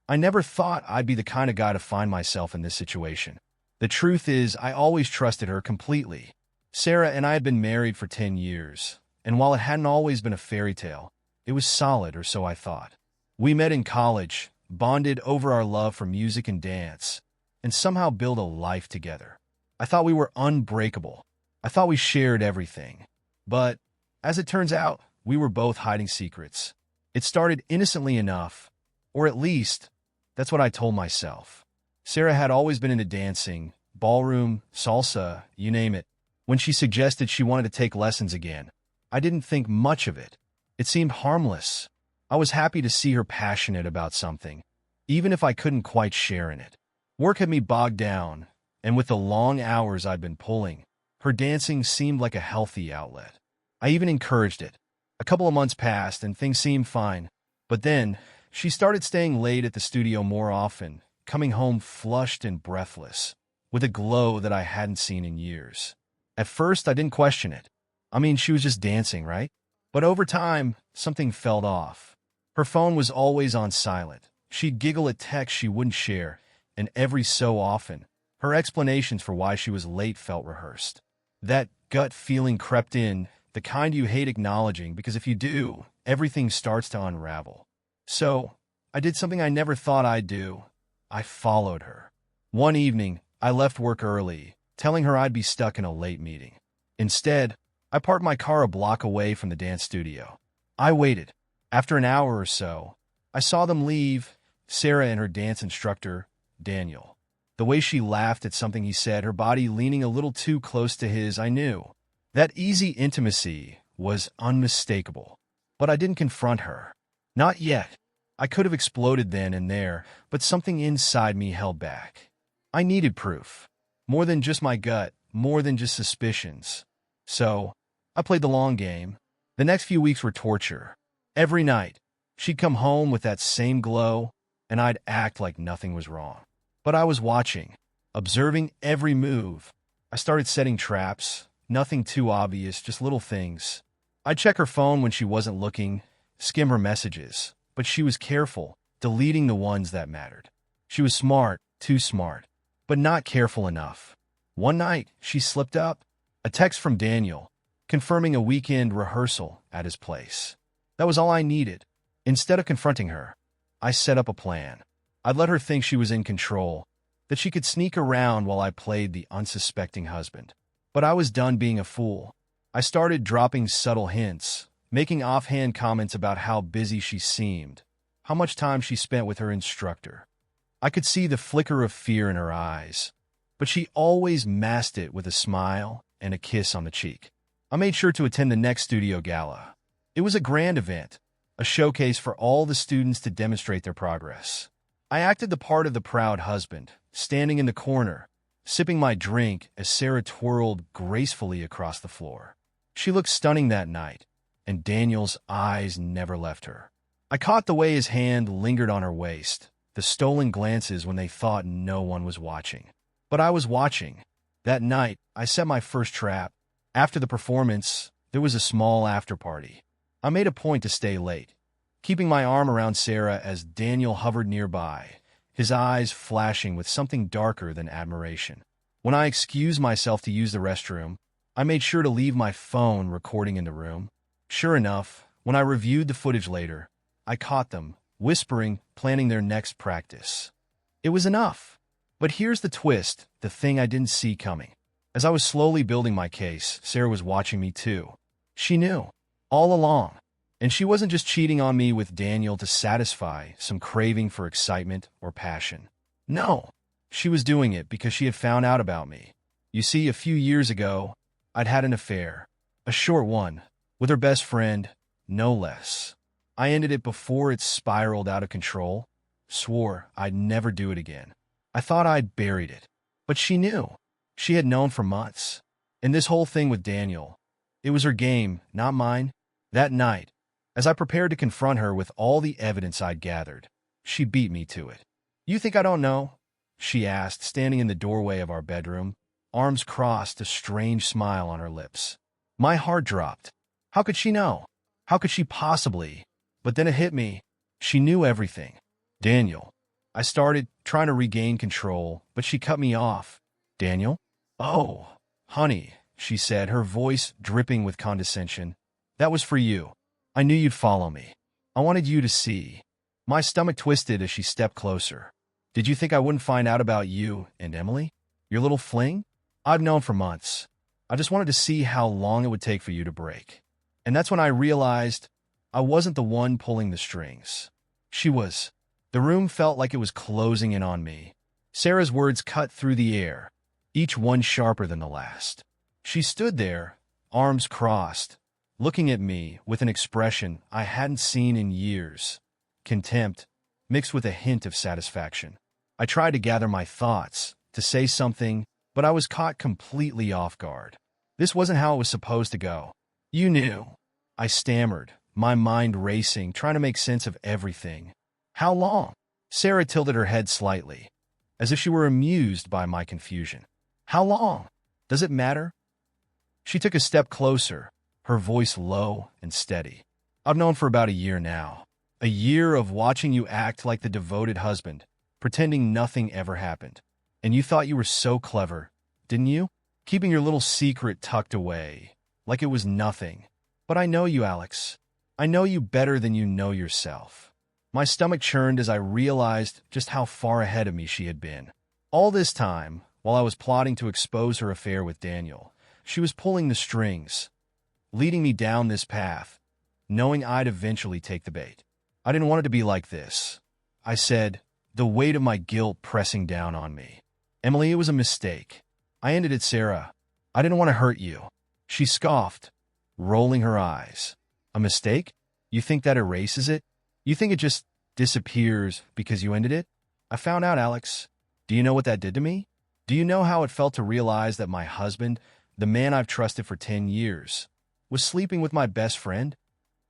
I never thought I'd be the kind of guy to find myself in this situation. The truth is, I always trusted her completely. Sarah and I had been married for 10 years, and while it hadn't always been a fairy tale, it was solid, or so I thought. We met in college, bonded over our love for music and dance, and somehow built a life together. I thought we were unbreakable. I thought we shared everything. But, as it turns out, we were both hiding secrets. It started innocently enough, or at least, that's what I told myself. Sarah had always been into dancing, ballroom, salsa, you name it. When she suggested she wanted to take lessons again, I didn't think much of it. It seemed harmless. I was happy to see her passionate about something, even if I couldn't quite share in it. Work had me bogged down, and with the long hours I'd been pulling, her dancing seemed like a healthy outlet. I even encouraged it. A couple of months passed and things seemed fine, but then she started staying late at the studio more often, coming home flushed and breathless, with a glow that I hadn't seen in years. At first, I didn't question it. I mean, she was just dancing, right? But over time, something felt off. Her phone was always on silent. She'd giggle at texts she wouldn't share, and every so often, her explanations for why she was late felt rehearsed. That gut feeling crept in, the kind you hate acknowledging, because if you do, everything starts to unravel. So, I did something I never thought I'd do. I followed her. One evening, I left work early, telling her I'd be stuck in a late meeting. Instead, I parked my car a block away from the dance studio. I waited. After an hour or so, I saw them leave, Sarah and her dance instructor, Daniel. The way she laughed at something he said, her body leaning a little too close to his, I knew. That easy intimacy was unmistakable. But I didn't confront her. Not yet. I could have exploded then and there, but something inside me held back. I needed proof. More than just my gut, more than just suspicions. So, I played the long game. The next few weeks were torture. Every night, she'd come home with that same glow, and I'd act like nothing was wrong. But I was watching, observing every move. I started setting traps, nothing too obvious, just little things. I'd check her phone when she wasn't looking, skim her messages, but she was careful, deleting the ones that mattered. She was smart, too smart, but not careful enough. One night, she slipped up. A text from Daniel, confirming a weekend rehearsal at his place. That was all I needed. Instead of confronting her, I set up a plan. I'd let her think she was in control, that she could sneak around while I played the unsuspecting husband. But I was done being a fool. I started dropping subtle hints, making offhand comments about how busy she seemed, how much time she spent with her instructor. I could see the flicker of fear in her eyes, but she always masked it with a smile and a kiss on the cheek. I made sure to attend the next studio gala. It was a grand event, a showcase for all the students to demonstrate their progress. I acted the part of the proud husband, standing in the corner, sipping my drink as Sarah twirled gracefully across the floor. She looked stunning that night, and Daniel's eyes never left her. I caught the way his hand lingered on her waist, the stolen glances when they thought no one was watching. But I was watching. That night, I set my first trap. After the performance, there was a small after-party. I made a point to stay late, keeping my arm around Sarah as Daniel hovered nearby, his eyes flashing with something darker than admiration. When I excused myself to use the restroom, I made sure to leave my phone recording in the room. Sure enough, when I reviewed the footage later, I caught them, whispering, planning their next practice. It was enough. But here's the twist, the thing I didn't see coming. As I was slowly building my case, Sarah was watching me too. She knew, all along. And she wasn't just cheating on me with Daniel to satisfy some craving for excitement or passion. No, she was doing it because she had found out about me. You see, a few years ago, I'd had an affair, a short one, with her best friend, no less. I ended it before it spiraled out of control, swore I'd never do it again. I thought I'd buried it, but she knew. She had known for months. And this whole thing with Daniel, it was her game, not mine. That night, as I prepared to confront her with all the evidence I'd gathered, she beat me to it. "You think I don't know?" she asked, standing in the doorway of our bedroom, arms crossed, a strange smile on her lips. My heart dropped. How could she know? How could she possibly? But then it hit me. She knew everything. Daniel. I started trying to regain control, but she cut me off. Daniel? Oh, honey, she said, her voice dripping with condescension. That was for you. I knew you'd follow me. I wanted you to see. My stomach twisted as she stepped closer. Did you think I wouldn't find out about you and Emily? Your little fling? I've known for months. I just wanted to see how long it would take for you to break. And that's when I realized I wasn't the one pulling the strings. She was. The room felt like it was closing in on me. Sarah's words cut through the air, each one sharper than the last. She stood there, arms crossed, looking at me with an expression I hadn't seen in years. Contempt, mixed with a hint of satisfaction. I tried to gather my thoughts, to say something, but I was caught completely off guard. This wasn't how it was supposed to go. You knew. I stammered, my mind racing, trying to make sense of everything. How long? Sarah tilted her head slightly, as if she were amused by my confusion. How long? Does it matter? She took a step closer, her voice low and steady. I've known for about a year now. A year of watching you act like the devoted husband, pretending nothing ever happened. And you thought you were so clever, didn't you? Keeping your little secret tucked away, like it was nothing. But I know you, Alex. I know you better than you know yourself. My stomach churned as I realized just how far ahead of me she had been. All this time, while I was plotting to expose her affair with Daniel, she was pulling the strings, leading me down this path, knowing I'd eventually take the bait. I didn't want it to be like this, I said, the weight of my guilt pressing down on me. Emily, it was a mistake. I ended it, Sarah. I didn't want to hurt you. She scoffed, rolling her eyes. A mistake? You think that erases it? You think it just disappears because you ended it? I found out, Alex. Do you know what that did to me? Do you know how it felt to realize that my husband, the man I've trusted for 10 years, was sleeping with my best friend?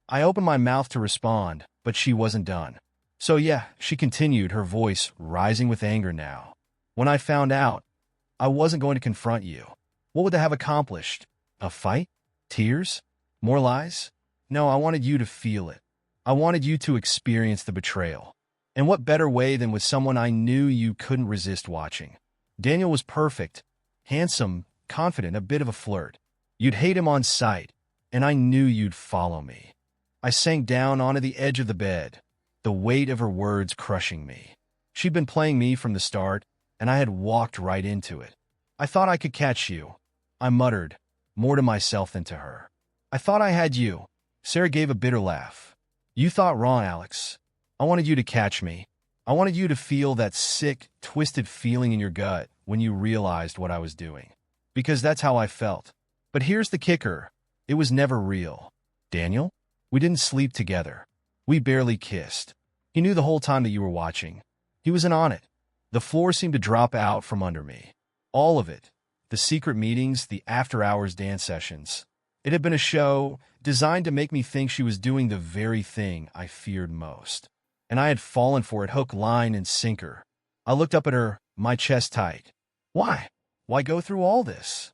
I opened my mouth to respond, but she wasn't done. So yeah, she continued, her voice rising with anger now. When I found out, I wasn't going to confront you. What would that have accomplished? A fight? Tears? More lies? No, I wanted you to feel it. I wanted you to experience the betrayal. And what better way than with someone I knew you couldn't resist watching? Daniel was perfect, handsome, confident, a bit of a flirt. You'd hate him on sight, and I knew you'd follow me. I sank down onto the edge of the bed, the weight of her words crushing me. She'd been playing me from the start, and I had walked right into it. I thought I could catch you, I muttered, more to myself than to her. I thought I had you. Sarah gave a bitter laugh. You thought wrong, Alex. I wanted you to catch me. I wanted you to feel that sick, twisted feeling in your gut when you realized what I was doing. Because that's how I felt. But here's the kicker. It was never real. Daniel? We didn't sleep together. We barely kissed. He knew the whole time that you were watching. He wasn't on it. The floor seemed to drop out from under me. All of it. The secret meetings, the after-hours dance sessions. It had been a show designed to make me think she was doing the very thing I feared most. And I had fallen for it hook, line, and sinker. I looked up at her, my chest tight. Why? Why go through all this?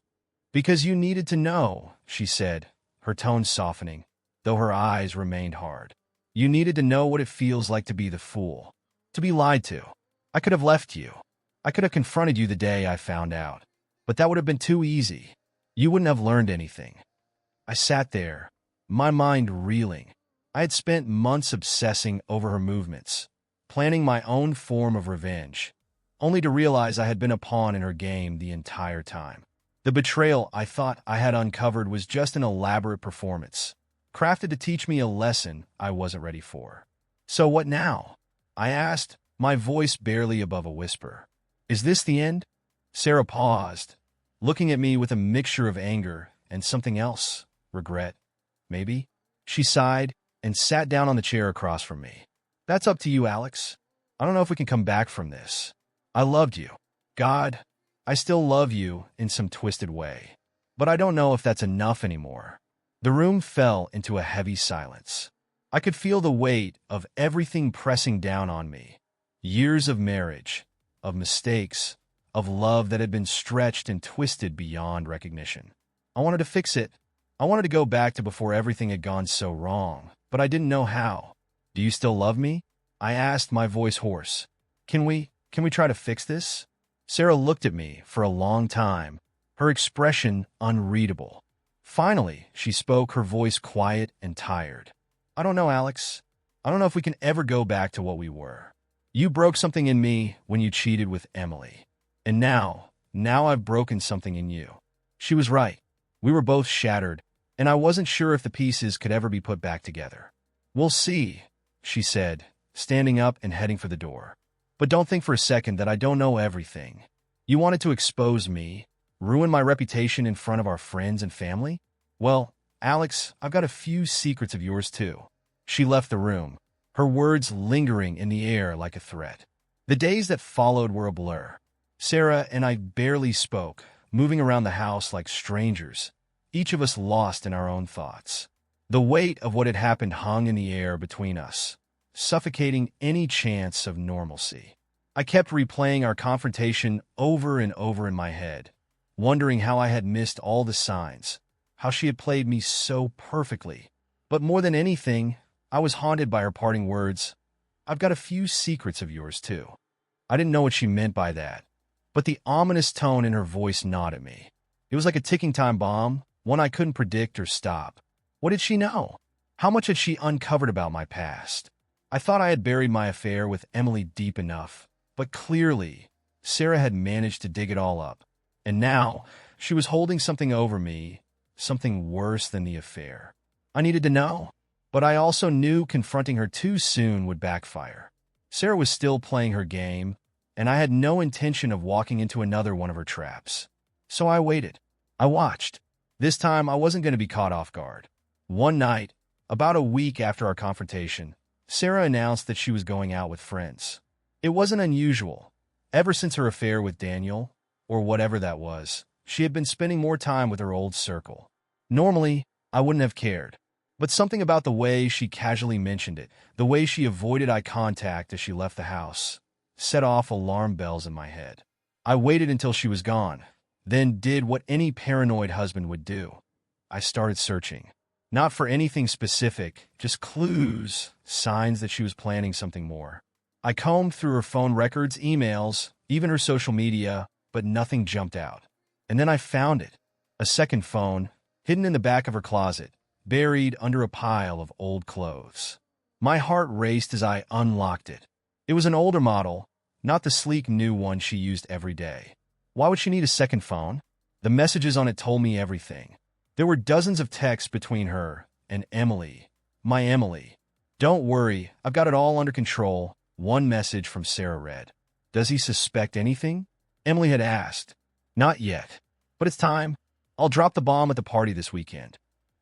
Because you needed to know, she said, her tone softening, though her eyes remained hard. You needed to know what it feels like to be the fool, to be lied to. I could have left you. I could have confronted you the day I found out. But that would have been too easy. You wouldn't have learned anything. I sat there, my mind reeling. I had spent months obsessing over her movements, planning my own form of revenge, only to realize I had been a pawn in her game the entire time. The betrayal I thought I had uncovered was just an elaborate performance, crafted to teach me a lesson I wasn't ready for. So what now? I asked, my voice barely above a whisper. Is this the end? Sarah paused, looking at me with a mixture of anger and something else. Regret, maybe? She sighed and sat down on the chair across from me. That's up to you, Alex. I don't know if we can come back from this. I loved you. God, I still love you in some twisted way. But I don't know if that's enough anymore. The room fell into a heavy silence. I could feel the weight of everything pressing down on me. Years of marriage, of mistakes, of love that had been stretched and twisted beyond recognition. I wanted to fix it. I wanted to go back to before everything had gone so wrong, but I didn't know how. Do you still love me? I asked, my voice hoarse. Can we try to fix this? Sarah looked at me for a long time, her expression unreadable. Finally, she spoke, her voice quiet and tired. I don't know, Alex. I don't know if we can ever go back to what we were. You broke something in me when you cheated with Emily. And now I've broken something in you. She was right. We were both shattered, and I wasn't sure if the pieces could ever be put back together. We'll see, she said, standing up and heading for the door. But don't think for a second that I don't know everything. You wanted to expose me, ruin my reputation in front of our friends and family? Well, Alex, I've got a few secrets of yours too. She left the room, her words lingering in the air like a threat. The days that followed were a blur. Sarah and I barely spoke, moving around the house like strangers, each of us lost in our own thoughts. The weight of what had happened hung in the air between us, suffocating any chance of normalcy. I kept replaying our confrontation over and over in my head, wondering how I had missed all the signs, how she had played me so perfectly. But more than anything, I was haunted by her parting words. I've got a few secrets of yours, too. I didn't know what she meant by that, but the ominous tone in her voice gnawed at me. It was like a ticking time bomb, one I couldn't predict or stop. What did she know? How much had she uncovered about my past? I thought I had buried my affair with Emily deep enough, but clearly, Sarah had managed to dig it all up. And now, she was holding something over me, something worse than the affair. I needed to know, but I also knew confronting her too soon would backfire. Sarah was still playing her game, and I had no intention of walking into another one of her traps. So I waited. I watched. This time, I wasn't going to be caught off guard. One night, about a week after our confrontation, Sarah announced that she was going out with friends. It wasn't unusual. Ever since her affair with Daniel, or whatever that was, she had been spending more time with her old circle. Normally, I wouldn't have cared. But something about the way she casually mentioned it, the way she avoided eye contact as she left the house, set off alarm bells in my head. I waited until she was gone, then did what any paranoid husband would do. I started searching. Not for anything specific, just clues, signs that she was planning something more. I combed through her phone records, emails, even her social media, but nothing jumped out. And then I found it. A second phone, hidden in the back of her closet, buried under a pile of old clothes. My heart raced as I unlocked it. It was an older model, not the sleek new one she used every day. Why would she need a second phone? The messages on it told me everything. There were dozens of texts between her and Emily. My Emily. Don't worry, I've got it all under control. One message from Sarah read. Does he suspect anything? Emily had asked. Not yet. But it's time. I'll drop the bomb at the party this weekend.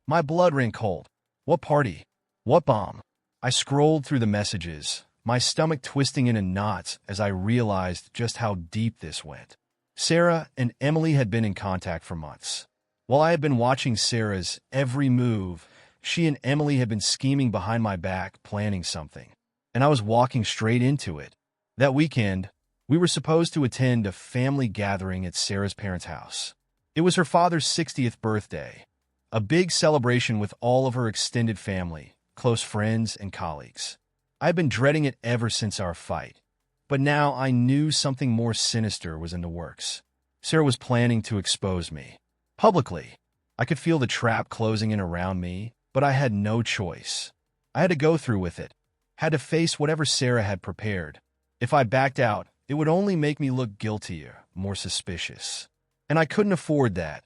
My blood ran cold. What party? What bomb? I scrolled through the messages, my stomach twisting into knots as I realized just how deep this went. Sarah and Emily had been in contact for months. While I had been watching Sarah's every move, she and Emily had been scheming behind my back, planning something. And I was walking straight into it. That weekend, we were supposed to attend a family gathering at Sarah's parents' house. It was her father's 60th birthday, a big celebration with all of her extended family, close friends, and colleagues. I had been dreading it ever since our fight, but now I knew something more sinister was in the works. Sarah was planning to expose me. Publicly, I could feel the trap closing in around me, but I had no choice. I had to go through with it, had to face whatever Sarah had prepared. If I backed out, it would only make me look guiltier, more suspicious. And I couldn't afford that.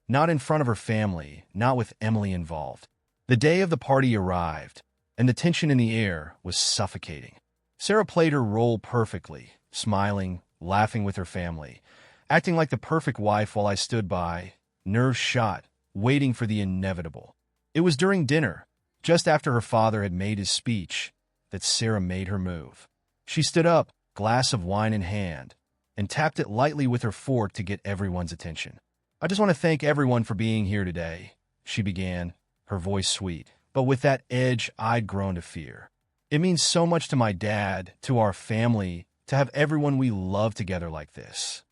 Not in front of her family, not with Emily involved. The day of the party arrived, and the tension in the air was suffocating. Sarah played her role perfectly, smiling, laughing with her family, acting like the perfect wife while I stood by, nerves shot, waiting for the inevitable. It was during dinner, just after her father had made his speech, that Sarah made her move. She stood up, glass of wine in hand, and tapped it lightly with her fork to get everyone's attention. I just want to thank everyone for being here today, she began, her voice sweet, but with that edge I'd grown to fear. It means so much to my dad, to our family, to have everyone we love together like this.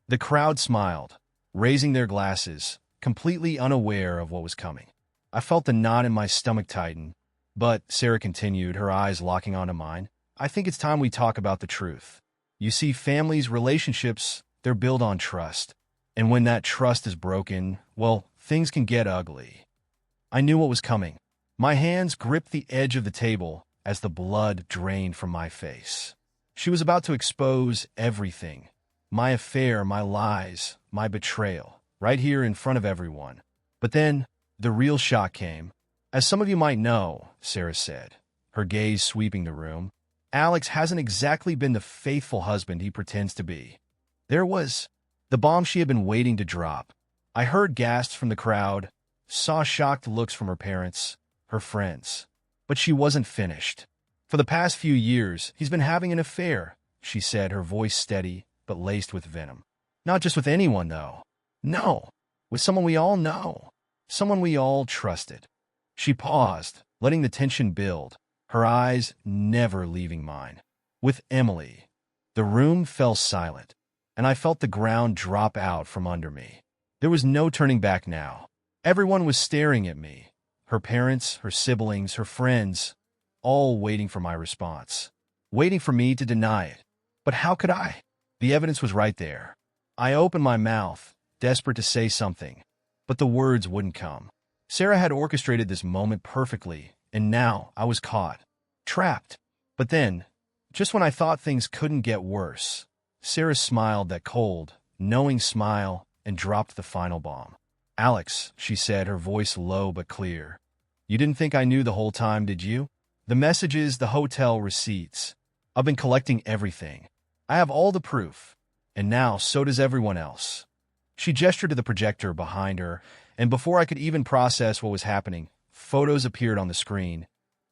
The crowd smiled, raising their glasses, completely unaware of what was coming. I felt the knot in my stomach tighten, but Sarah continued, her eyes locking onto mine. I think it's time we talk about the truth. You see, families, relationships, they're built on trust. And when that trust is broken, well, things can get ugly. I knew what was coming. My hands gripped the edge of the table as the blood drained from my face. She was about to expose everything. My affair, my lies, my betrayal, right here in front of everyone. But then, the real shock came. As some of you might know, Sarah said, her gaze sweeping the room, Alex hasn't exactly been the faithful husband he pretends to be. There was the bomb she had been waiting to drop. I heard gasps from the crowd, saw shocked looks from her parents, her friends. But she wasn't finished. For the past few years, he's been having an affair, she said, her voice steady but laced with venom. Not just with anyone, though. No, with someone we all know. Someone we all trusted. She paused, letting the tension build, her eyes never leaving mine. With Emily. The room fell silent, and I felt the ground drop out from under me. There was no turning back now. Everyone was staring at me. Her parents, her siblings, her friends, all waiting for my response. Waiting for me to deny it. But how could I? The evidence was right there. I opened my mouth, desperate to say something, but the words wouldn't come. Sarah had orchestrated this moment perfectly, and now I was caught. Trapped. But then, just when I thought things couldn't get worse, Sarah smiled that cold, knowing smile and dropped the final bomb. Alex, she said, her voice low but clear. You didn't think I knew the whole time, did you? The messages, the hotel receipts. I've been collecting everything. I have all the proof. And now so does everyone else. She gestured to the projector behind her, and before I could even process what was happening, photos appeared on the screen.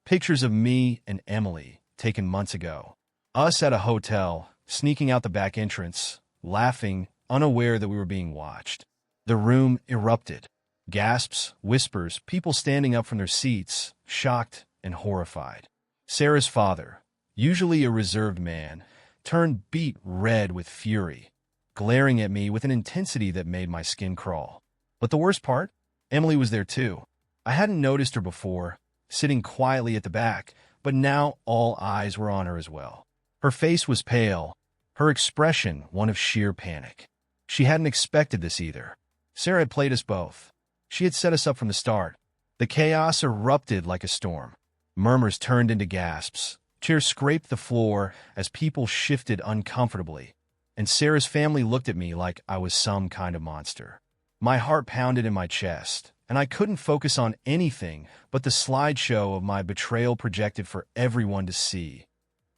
Pictures of me and Emily, taken months ago. Us at a hotel, sneaking out the back entrance, laughing, unaware that we were being watched. The room erupted. Gasps, whispers, people standing up from their seats, shocked and horrified. Sarah's father, usually a reserved man, turned beet red with fury, glaring at me with an intensity that made my skin crawl. But the worst part? Emily was there too. I hadn't noticed her before, sitting quietly at the back, but now all eyes were on her as well. Her face was pale, her expression one of sheer panic. She hadn't expected this either. Sarah had played us both. She had set us up from the start. The chaos erupted like a storm. Murmurs turned into gasps. Chairs scraped the floor as people shifted uncomfortably. And Sarah's family looked at me like I was some kind of monster. My heart pounded in my chest, and I couldn't focus on anything but the slideshow of my betrayal projected for everyone to see.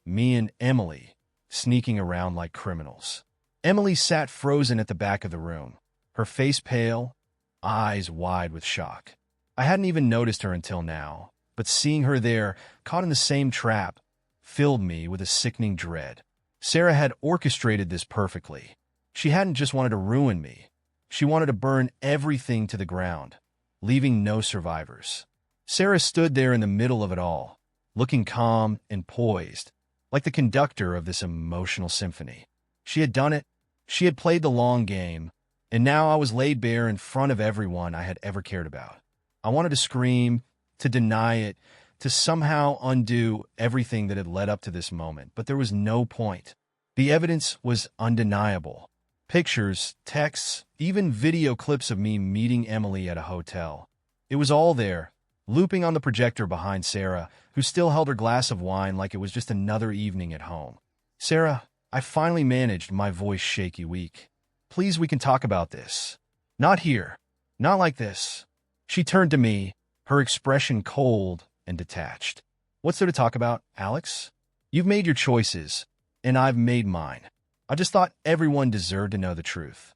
Me and Emily, sneaking around like criminals. Emily sat frozen at the back of the room, her face pale, eyes wide with shock. I hadn't even noticed her until now, but seeing her there, caught in the same trap, filled me with a sickening dread. Sarah had orchestrated this perfectly. She hadn't just wanted to ruin me. She wanted to burn everything to the ground, leaving no survivors. Sarah stood there in the middle of it all, looking calm and poised, like the conductor of this emotional symphony. She had done it. She had played the long game, and now I was laid bare in front of everyone I had ever cared about. I wanted to scream, to deny it, to somehow undo everything that had led up to this moment, but there was no point. The evidence was undeniable. Pictures, texts, even video clips of me meeting Emily at a hotel. It was all there, looping on the projector behind Sarah, who still held her glass of wine like it was just another evening at home. Sarah, I finally managed, my voice shaky weak. Please, we can talk about this. Not here. Not like this. She turned to me, her expression cold and detached. What's there to talk about, Alex? You've made your choices, and I've made mine. I just thought everyone deserved to know the truth.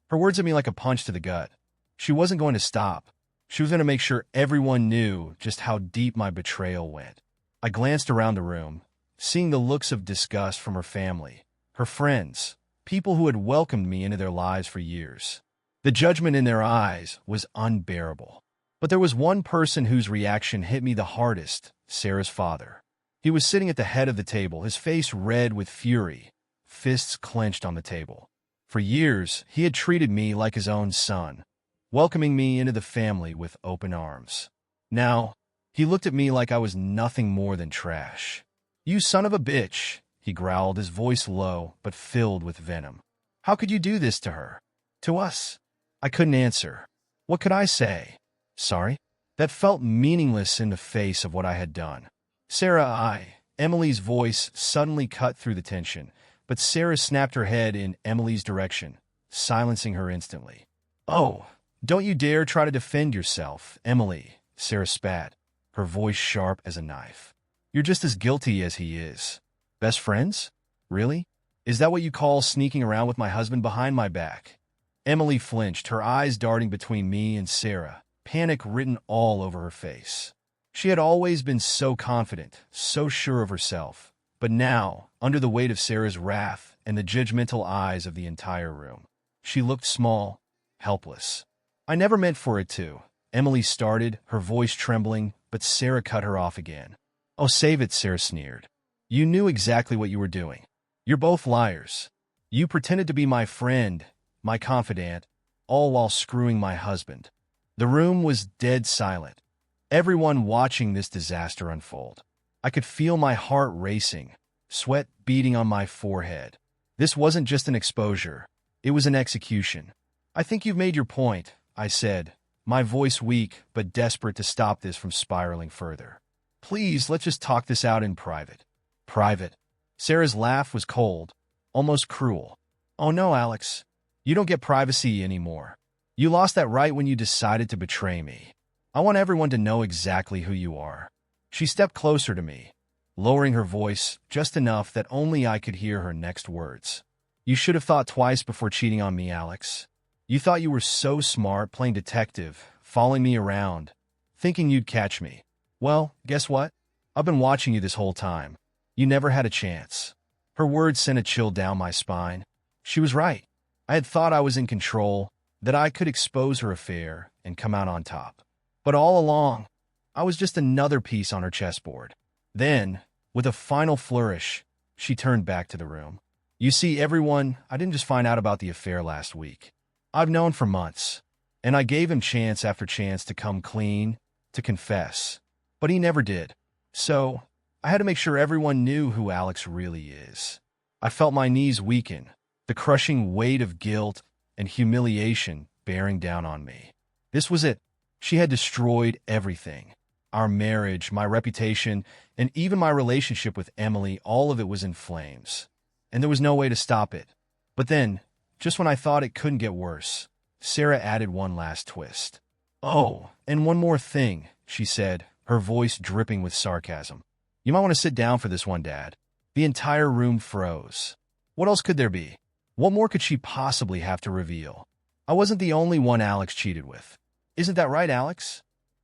Her words hit me like a punch to the gut. She wasn't going to stop. She was going to make sure everyone knew just how deep my betrayal went. I glanced around the room, seeing the looks of disgust from her family, her friends, people who had welcomed me into their lives for years. The judgment in their eyes was unbearable. But there was one person whose reaction hit me the hardest, Sarah's father. He was sitting at the head of the table, his face red with fury, fists clenched on the table. For years, he had treated me like his own son, welcoming me into the family with open arms. Now, he looked at me like I was nothing more than trash. "You son of a bitch," he growled, his voice low but filled with venom. How could you do this to her? To us? I couldn't answer. What could I say? Sorry? That felt meaningless in the face of what I had done. Sarah, Emily's voice suddenly cut through the tension, but Sarah snapped her head in Emily's direction, silencing her instantly. Oh, don't you dare try to defend yourself, Emily, Sarah spat, her voice sharp as a knife. You're just as guilty as he is. Best friends? Really? Is that what you call sneaking around with my husband behind my back? Emily flinched, her eyes darting between me and Sarah, panic written all over her face. She had always been so confident, so sure of herself, but now, under the weight of Sarah's wrath and the judgmental eyes of the entire room, she looked small, helpless. I never meant for it to, Emily started, her voice trembling, but Sarah cut her off again. Oh, save it, Sarah sneered. You knew exactly what you were doing. You're both liars. You pretended to be my friend, my confidant, all while screwing my husband. The room was dead silent, everyone watching this disaster unfold. I could feel my heart racing, sweat beating on my forehead. This wasn't just an exposure, it was an execution. I think you've made your point, I said, my voice weak but desperate to stop this from spiraling further. Please, let's just talk this out in private. Private? Sarah's laugh was cold, almost cruel. Oh no, Alex. You don't get privacy anymore. You lost that right when you decided to betray me. I want everyone to know exactly who you are. She stepped closer to me, lowering her voice just enough that only I could hear her next words. You should have thought twice before cheating on me, Alex. You thought you were so smart playing detective, following me around, thinking you'd catch me. Well, guess what? I've been watching you this whole time. You never had a chance. Her words sent a chill down my spine. She was right. I had thought I was in control, that I could expose her affair and come out on top. But all along, I was just another piece on her chessboard. Then, with a final flourish, she turned back to the room. You see, everyone, I didn't just find out about the affair last week. I've known for months, and I gave him chance after chance to come clean, to confess. But he never did. So, I had to make sure everyone knew who Alex really is. I felt my knees weaken, the crushing weight of guilt and humiliation bearing down on me. This was it. She had destroyed everything. Our marriage, my reputation, and even my relationship with Emily, all of it was in flames. And there was no way to stop it. But then, just when I thought it couldn't get worse, Sarah added one last twist. Oh, and one more thing, she said, her voice dripping with sarcasm. You might want to sit down for this one, Dad. The entire room froze. What else could there be? What more could she possibly have to reveal? I wasn't the only one Alex cheated with. Isn't that right, Alex?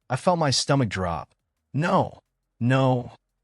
I felt my stomach drop. No,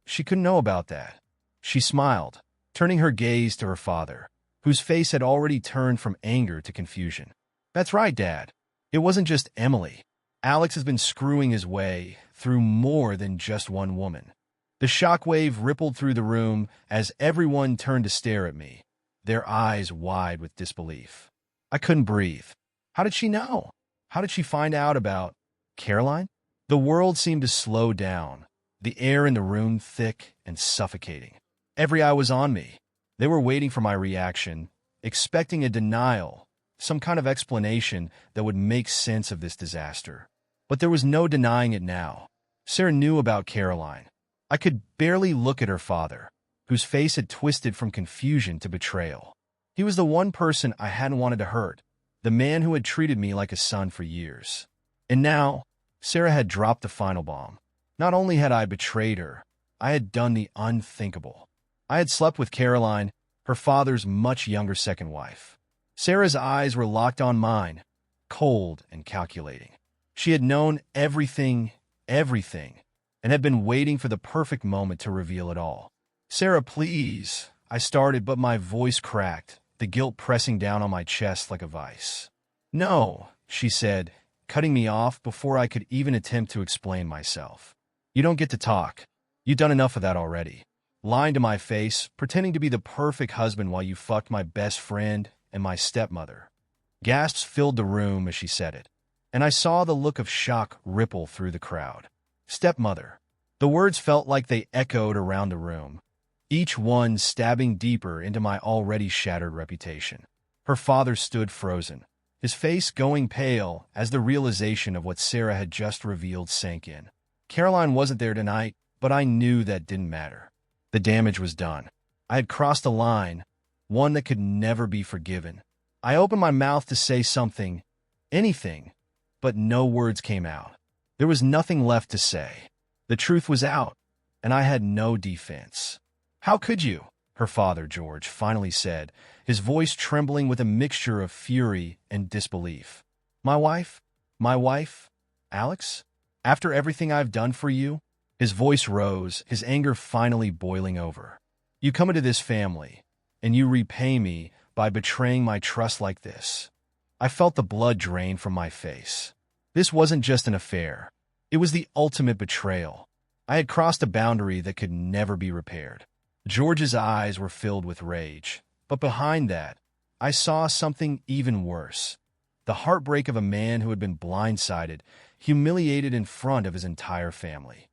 she couldn't know about that. She smiled, turning her gaze to her father, whose face had already turned from anger to confusion. That's right, Dad. It wasn't just Emily. Alex has been screwing his way through more than just one woman. The shockwave rippled through the room as everyone turned to stare at me, their eyes wide with disbelief. I couldn't breathe. How did she know? How did she find out about Caroline? The world seemed to slow down, the air in the room thick and suffocating. Every eye was on me. They were waiting for my reaction, expecting a denial, some kind of explanation that would make sense of this disaster. But there was no denying it now. Sarah knew about Caroline. I could barely look at her father, whose face had twisted from confusion to betrayal. He was the one person I hadn't wanted to hurt, the man who had treated me like a son for years. And now, Sarah had dropped the final bomb. Not only had I betrayed her, I had done the unthinkable. I had slept with Caroline, her father's much younger second wife. Sarah's eyes were locked on mine, cold and calculating. She had known everything, and had been waiting for the perfect moment to reveal it all. Sarah, please, I started, but my voice cracked, the guilt pressing down on my chest like a vice. No, she said, cutting me off before I could even attempt to explain myself. You don't get to talk. You've done enough of that already. Lying to my face, pretending to be the perfect husband while you fucked my best friend and my stepmother. Gasps filled the room as she said it, and I saw the look of shock ripple through the crowd. Stepmother. The words felt like they echoed around the room, each one stabbing deeper into my already shattered reputation. Her father stood frozen, his face going pale as the realization of what Sarah had just revealed sank in. Caroline wasn't there tonight, but I knew that didn't matter. The damage was done. I had crossed a line, one that could never be forgiven. I opened my mouth to say something, anything, but no words came out. There was nothing left to say. The truth was out, and I had no defense. "How could you?" her father, George, finally said, his voice trembling with a mixture of fury and disbelief. My wife, Alex? After everything I've done for you?" His voice rose, his anger finally boiling over. "You come into this family, and you repay me by betraying my trust like this." I felt the blood drain from my face. This wasn't just an affair. It was the ultimate betrayal. I had crossed a boundary that could never be repaired. George's eyes were filled with rage, but behind that, I saw something even worse. The heartbreak of a man who had been blindsided, humiliated in front of his entire family.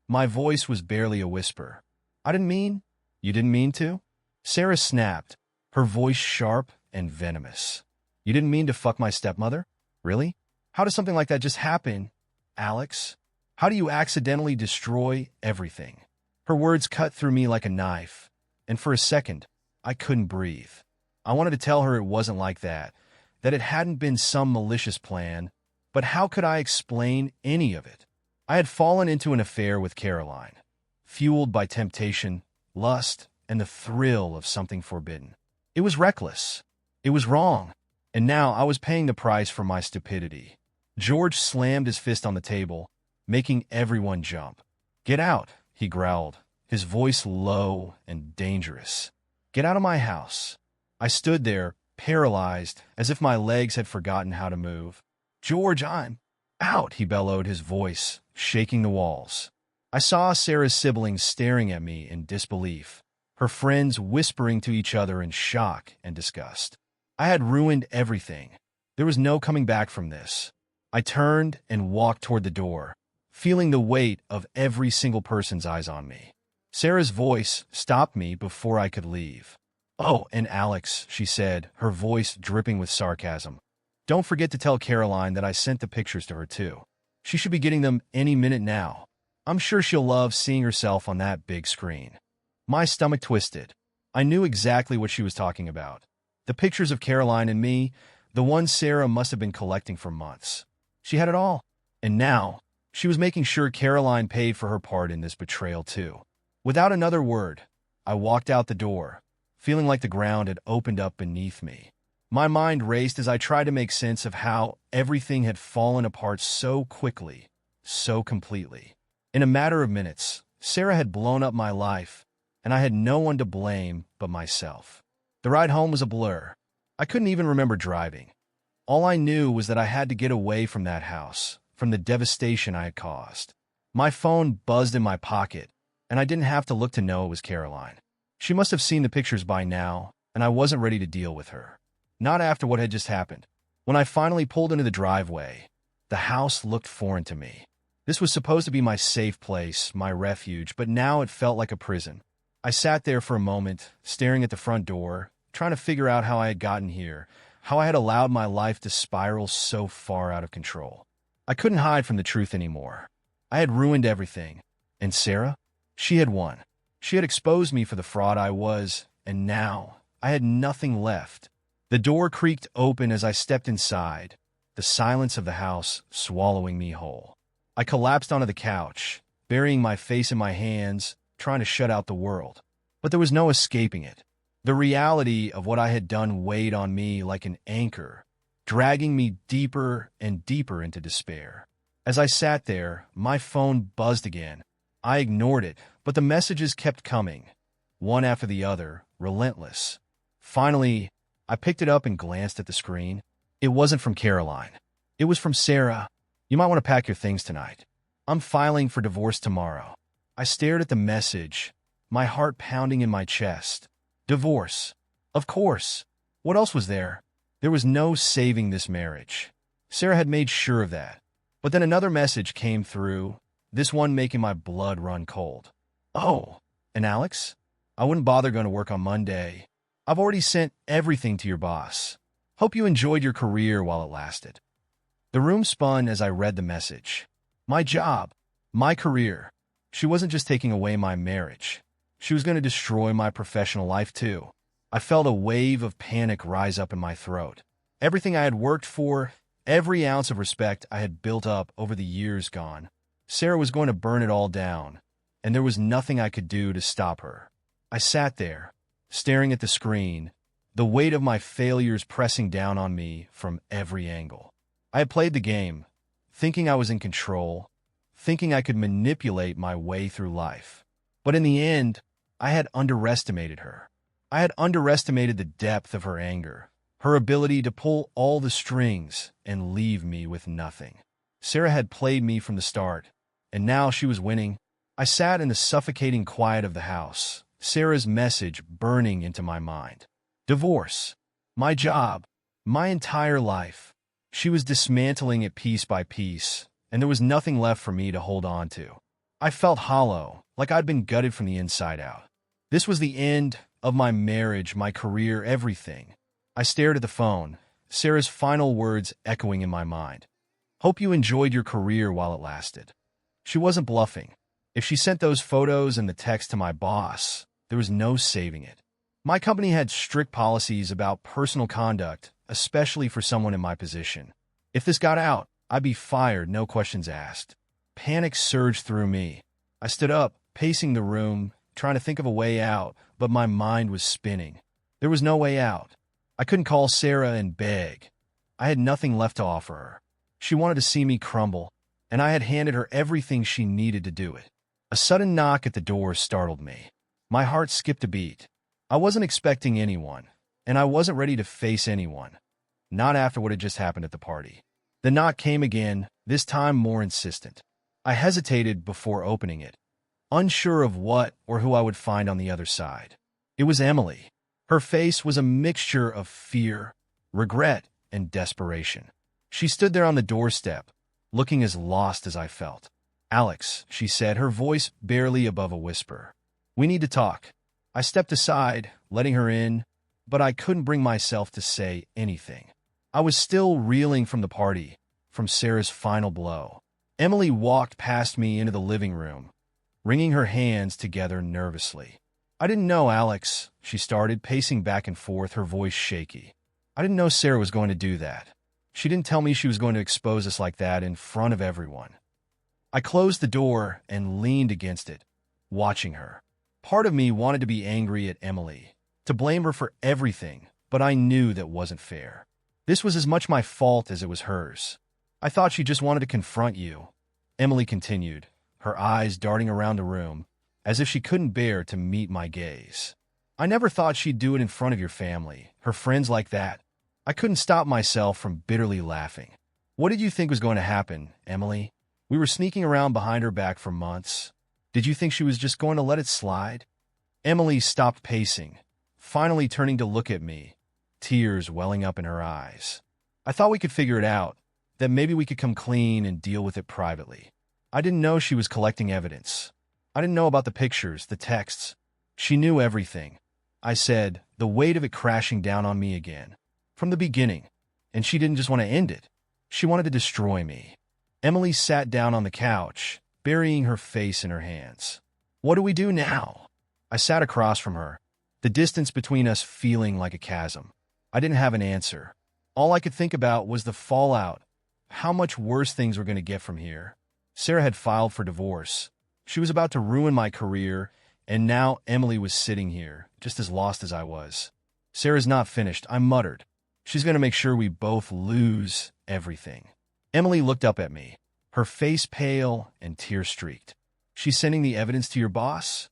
My voice was barely a whisper. "I didn't mean—" "You didn't mean to?" Sarah snapped, her voice sharp and venomous. "You didn't mean to fuck my stepmother? Really? How does something like that just happen, Alex? How do you accidentally destroy everything?" Her words cut through me like a knife, and for a second, I couldn't breathe. I wanted to tell her it wasn't like that it hadn't been some malicious plan, but how could I explain any of it? I had fallen into an affair with Caroline, fueled by temptation, lust, and the thrill of something forbidden. It was reckless. It was wrong. And now I was paying the price for my stupidity. George slammed his fist on the table, making everyone jump. "Get out," he growled, his voice low and dangerous. "Get out of my house." I stood there, paralyzed, as if my legs had forgotten how to move. "George, I'm out," he bellowed, his voice shaking the walls. I saw Sarah's siblings staring at me in disbelief, her friends whispering to each other in shock and disgust. I had ruined everything. There was no coming back from this. I turned and walked toward the door, feeling the weight of every single person's eyes on me. Sarah's voice stopped me before I could leave. "Oh, and Alex," she said, her voice dripping with sarcasm. "Don't forget to tell Caroline that I sent the pictures to her too. She should be getting them any minute now. I'm sure she'll love seeing herself on that big screen." My stomach twisted. I knew exactly what she was talking about. The pictures of Caroline and me, the ones Sarah must have been collecting for months. She had it all. And now, she was making sure Caroline paid for her part in this betrayal too. Without another word, I walked out the door, feeling like the ground had opened up beneath me. My mind raced as I tried to make sense of how everything had fallen apart so quickly, so completely. In a matter of minutes, Sarah had blown up my life, and I had no one to blame but myself. The ride home was a blur. I couldn't even remember driving. All I knew was that I had to get away from that house, from the devastation I had caused. My phone buzzed in my pocket, and I didn't have to look to know it was Caroline. She must have seen the pictures by now, and I wasn't ready to deal with her. Not after what had just happened. When I finally pulled into the driveway, the house looked foreign to me. This was supposed to be my safe place, my refuge, but now it felt like a prison. I sat there for a moment, staring at the front door, trying to figure out how I had gotten here, how I had allowed my life to spiral so far out of control. I couldn't hide from the truth anymore. I had ruined everything. And Sarah? She had won. She had exposed me for the fraud I was, and now I had nothing left. The door creaked open as I stepped inside, the silence of the house swallowing me whole. I collapsed onto the couch, burying my face in my hands, trying to shut out the world. But there was no escaping it. The reality of what I had done weighed on me like an anchor, dragging me deeper and deeper into despair. As I sat there, my phone buzzed again. I ignored it, but the messages kept coming, one after the other, relentless. Finally, I picked it up and glanced at the screen. It wasn't from Caroline. It was from Sarah. "You might want to pack your things tonight. I'm filing for divorce tomorrow." I stared at the message, my heart pounding in my chest. Divorce. Of course. What else was there? There was no saving this marriage. Sarah had made sure of that. But then another message came through, this one making my blood run cold. "Oh, And Alex? I wouldn't bother going to work on Monday. I've already sent everything to your boss. Hope you enjoyed your career while it lasted. The room spun as I read the message. My job, my career. She wasn't just taking away my marriage. She was going to destroy my professional life too. I felt a wave of panic rise up in my throat. Everything I had worked for, every ounce of respect I had built up over the years gone. Sarah was going to burn it all down, and there was nothing I could do to stop her. I sat there, staring at the screen, the weight of my failures pressing down on me from every angle. I had played the game, thinking I was in control, thinking I could manipulate my way through life. But in the end, I had underestimated her. I had underestimated the depth of her anger, her ability to pull all the strings and leave me with nothing. Sarah had played me from the start, and now she was winning. I sat in the suffocating quiet of the house, Sarah's message burning into my mind. Divorce. My job. My entire life. She was dismantling it piece by piece, and there was nothing left for me to hold on to. I felt hollow, like I'd been gutted from the inside out. This was the end of my marriage, my career, everything. I stared at the phone, Sarah's final words echoing in my mind. Hope you enjoyed your career while it lasted. She wasn't bluffing. If she sent those photos and the text to my boss, there was no saving it. My company had strict policies about personal conduct, especially for someone in my position. If this got out, I'd be fired, no questions asked. Panic surged through me. I stood up, pacing the room, trying to think of a way out, but my mind was spinning. There was no way out. I couldn't call Sarah and beg. I had nothing left to offer her. She wanted to see me crumble, and I had handed her everything she needed to do it. A sudden knock at the door startled me. My heart skipped a beat. I wasn't expecting anyone, and I wasn't ready to face anyone. Not after what had just happened at the party. The knock came again, this time more insistent. I hesitated before opening it, unsure of what or who I would find on the other side. It was Emily. Her face was a mixture of fear, regret, and desperation. She stood there on the doorstep, looking as lost as I felt. Alex, she said, her voice barely above a whisper. We need to talk. I stepped aside, letting her in, but I couldn't bring myself to say anything. I was still reeling from the party, from Sarah's final blow. Emily walked past me into the living room, wringing her hands together nervously. I didn't know, Alex, she started, pacing back and forth, her voice shaky. I didn't know Sarah was going to do that. She didn't tell me she was going to expose us like that in front of everyone. I closed the door and leaned against it, watching her. Part of me wanted to be angry at Emily, to blame her for everything, but I knew that wasn't fair. This was as much my fault as it was hers. I thought she just wanted to confront you, Emily continued, her eyes darting around the room, as if she couldn't bear to meet my gaze. I never thought she'd do it in front of your family, her friends like that. I couldn't stop myself from bitterly laughing. What did you think was going to happen, Emily? We were sneaking around behind her back for months. Did you think she was just going to let it slide? Emily stopped pacing, finally turning to look at me, tears welling up in her eyes. I thought we could figure it out, that maybe we could come clean and deal with it privately. I didn't know she was collecting evidence. I didn't know about the pictures, the texts. She knew everything. I said, the weight of it crashing down on me again. From the beginning. And she didn't just want to end it. She wanted to destroy me. Emily sat down on the couch, burying her face in her hands. What do we do now? I sat across from her, the distance between us feeling like a chasm. I didn't have an answer. All I could think about was the fallout, how much worse things were going to get from here. Sarah had filed for divorce. She was about to ruin my career, and now Emily was sitting here, just as lost as I was. Sarah's not finished, I muttered. She's going to make sure we both lose everything. Emily looked up at me, her face pale and tear-streaked. She's sending the evidence to your boss?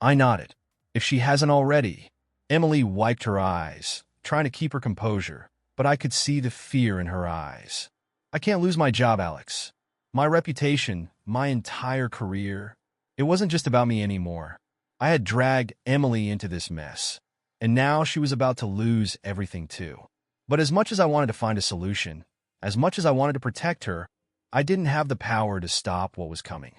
I nodded. If she hasn't already. Emily wiped her eyes, trying to keep her composure, but I could see the fear in her eyes. I can't lose my job, Alex. My reputation, my entire career. It wasn't just about me anymore. I had dragged Emily into this mess, and now she was about to lose everything too. But as much as I wanted to find a solution, as much as I wanted to protect her, I didn't have the power to stop what was coming.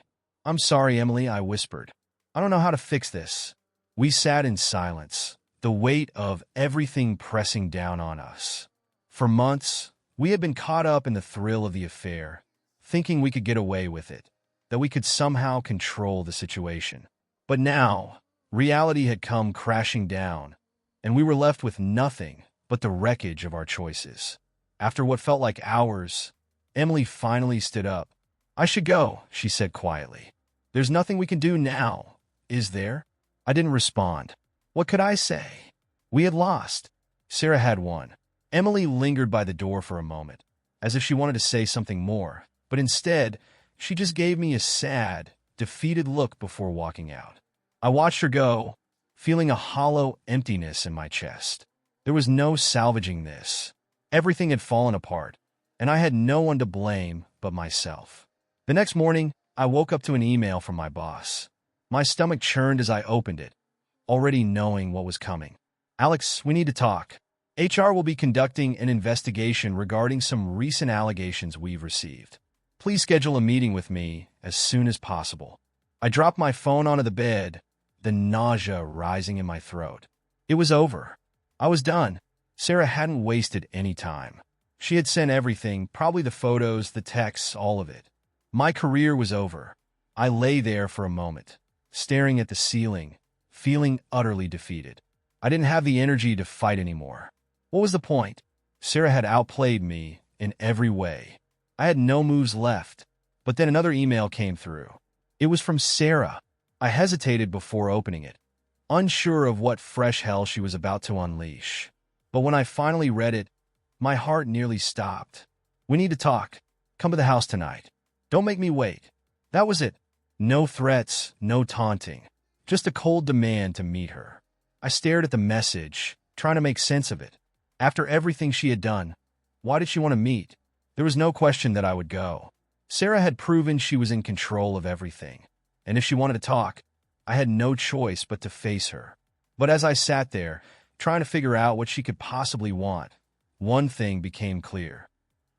I'm sorry, Emily, I whispered. I don't know how to fix this. We sat in silence, the weight of everything pressing down on us. For months, we had been caught up in the thrill of the affair, thinking we could get away with it, that we could somehow control the situation. But now, reality had come crashing down, and we were left with nothing but the wreckage of our choices. After what felt like hours, Emily finally stood up. "I should go," she said quietly. "There's nothing we can do now, is there?" I didn't respond. What could I say? We had lost. Sarah had won. Emily lingered by the door for a moment, as if she wanted to say something more, but instead, she just gave me a sad, defeated look before walking out. I watched her go, feeling a hollow emptiness in my chest. There was no salvaging this. Everything had fallen apart, and I had no one to blame but myself. The next morning, I woke up to an email from my boss. My stomach churned as I opened it, already knowing what was coming. "Alex, we need to talk. HR will be conducting an investigation regarding some recent allegations we've received. Please schedule a meeting with me as soon as possible." I dropped my phone onto the bed, the nausea rising in my throat. It was over. I was done. Sarah hadn't wasted any time. She had sent everything, probably the photos, the texts, all of it. My career was over. I lay there for a moment, staring at the ceiling, feeling utterly defeated. I didn't have the energy to fight anymore. What was the point? Sarah had outplayed me in every way. I had no moves left. But then another email came through. It was from Sarah. I hesitated before opening it, unsure of what fresh hell she was about to unleash. But when I finally read it, my heart nearly stopped. "We need to talk. Come to the house tonight. Don't make me wait." That was it. No threats, no taunting. Just a cold demand to meet her. I stared at the message, trying to make sense of it. After everything she had done, why did she want to meet? There was no question that I would go. Sarah had proven she was in control of everything. And if she wanted to talk, I had no choice but to face her. But as I sat there, trying to figure out what she could possibly want, one thing became clear.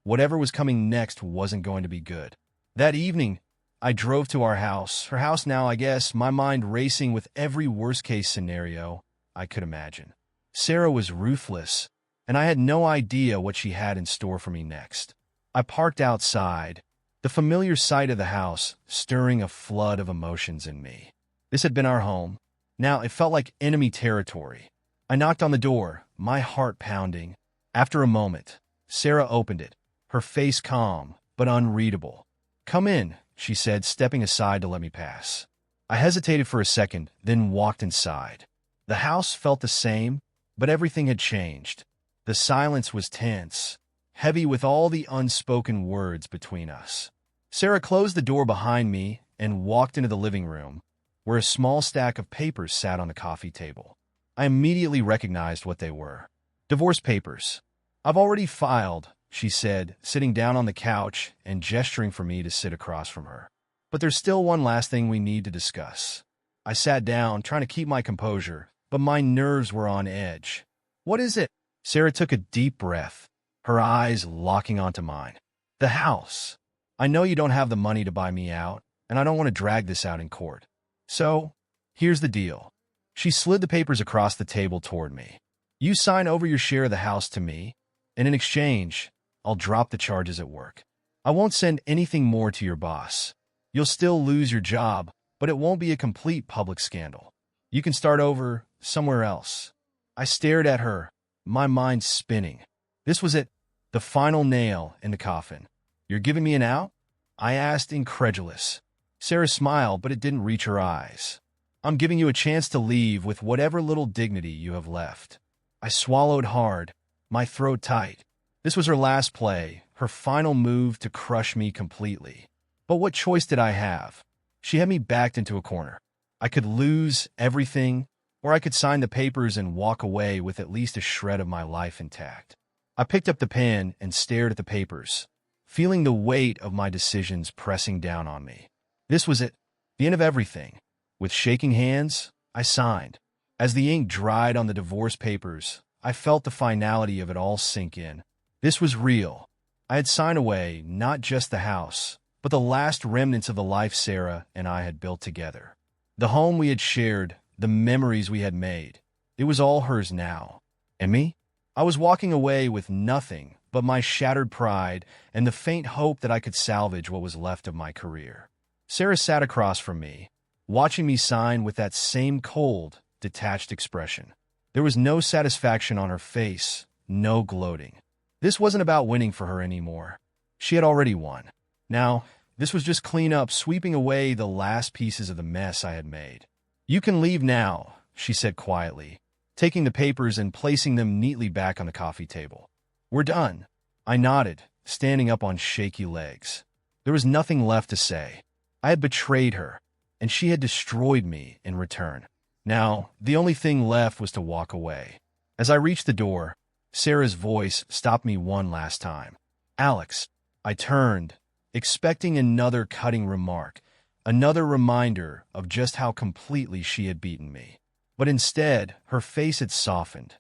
Whatever was coming next wasn't going to be good. That evening, I drove to our house, her house now, I guess, my mind racing with every worst-case scenario I could imagine. Sarah was ruthless, and I had no idea what she had in store for me next. I parked outside, the familiar sight of the house stirring a flood of emotions in me. This had been our home. Now it felt like enemy territory. I knocked on the door, my heart pounding. After a moment, Sarah opened it, her face calm but unreadable. "Come in," she said, stepping aside to let me pass. I hesitated for a second, then walked inside. The house felt the same, but everything had changed. The silence was tense, heavy with all the unspoken words between us. Sarah closed the door behind me and walked into the living room, where a small stack of papers sat on the coffee table. I immediately recognized what they were. Divorce papers. "I've already filed," she said, sitting down on the couch and gesturing for me to sit across from her. "But there's still one last thing we need to discuss." I sat down, trying to keep my composure, but my nerves were on edge. "What is it?" Sarah took a deep breath, her eyes locking onto mine. "The house. I know you don't have the money to buy me out, and I don't want to drag this out in court. So, here's the deal." She slid the papers across the table toward me. "You sign over your share of the house to me, and in exchange, I'll drop the charges at work. I won't send anything more to your boss. You'll still lose your job, but it won't be a complete public scandal. You can start over somewhere else." I stared at her, my mind spinning. This was it, the final nail in the coffin. "You're giving me an out?" I asked, incredulous. Sarah smiled, but it didn't reach her eyes. "I'm giving you a chance to leave with whatever little dignity you have left." I swallowed hard, my throat tight. This was her last play, her final move to crush me completely. But what choice did I have? She had me backed into a corner. I could lose everything, or I could sign the papers and walk away with at least a shred of my life intact. I picked up the pen and stared at the papers, feeling the weight of my decisions pressing down on me. This was it, the end of everything. With shaking hands, I signed. As the ink dried on the divorce papers, I felt the finality of it all sink in. This was real. I had signed away not just the house, but the last remnants of the life Sarah and I had built together. The home we had shared, the memories we had made. It was all hers now. And me? I was walking away with nothing but my shattered pride and the faint hope that I could salvage what was left of my career. Sarah sat across from me, watching me sign with that same cold, detached expression. There was no satisfaction on her face, no gloating. This wasn't about winning for her anymore. She had already won. Now, this was just cleanup, sweeping away the last pieces of the mess I had made. "You can leave now," she said quietly, taking the papers and placing them neatly back on the coffee table. "We're done." I nodded, standing up on shaky legs. There was nothing left to say. I had betrayed her, and she had destroyed me in return. Now, the only thing left was to walk away. As I reached the door, Sarah's voice stopped me one last time. "Alex." I turned, expecting another cutting remark, another reminder of just how completely she had beaten me. But instead, her face had softened,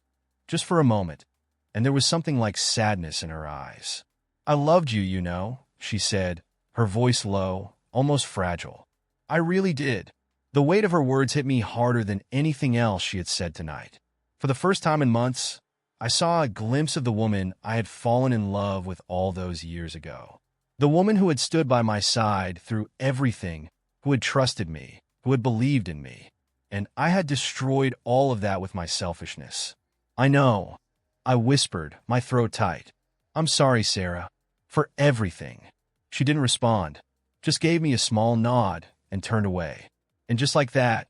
just for a moment, and there was something like sadness in her eyes. "I loved you, you know," she said, her voice low, almost fragile. "I really did." The weight of her words hit me harder than anything else she had said tonight. For the first time in months, I saw a glimpse of the woman I had fallen in love with all those years ago. The woman who had stood by my side through everything, who had trusted me, who had believed in me. And I had destroyed all of that with my selfishness. "I know," I whispered, my throat tight. "I'm sorry, Sarah, for everything." She didn't respond, just gave me a small nod and turned away. And just like that,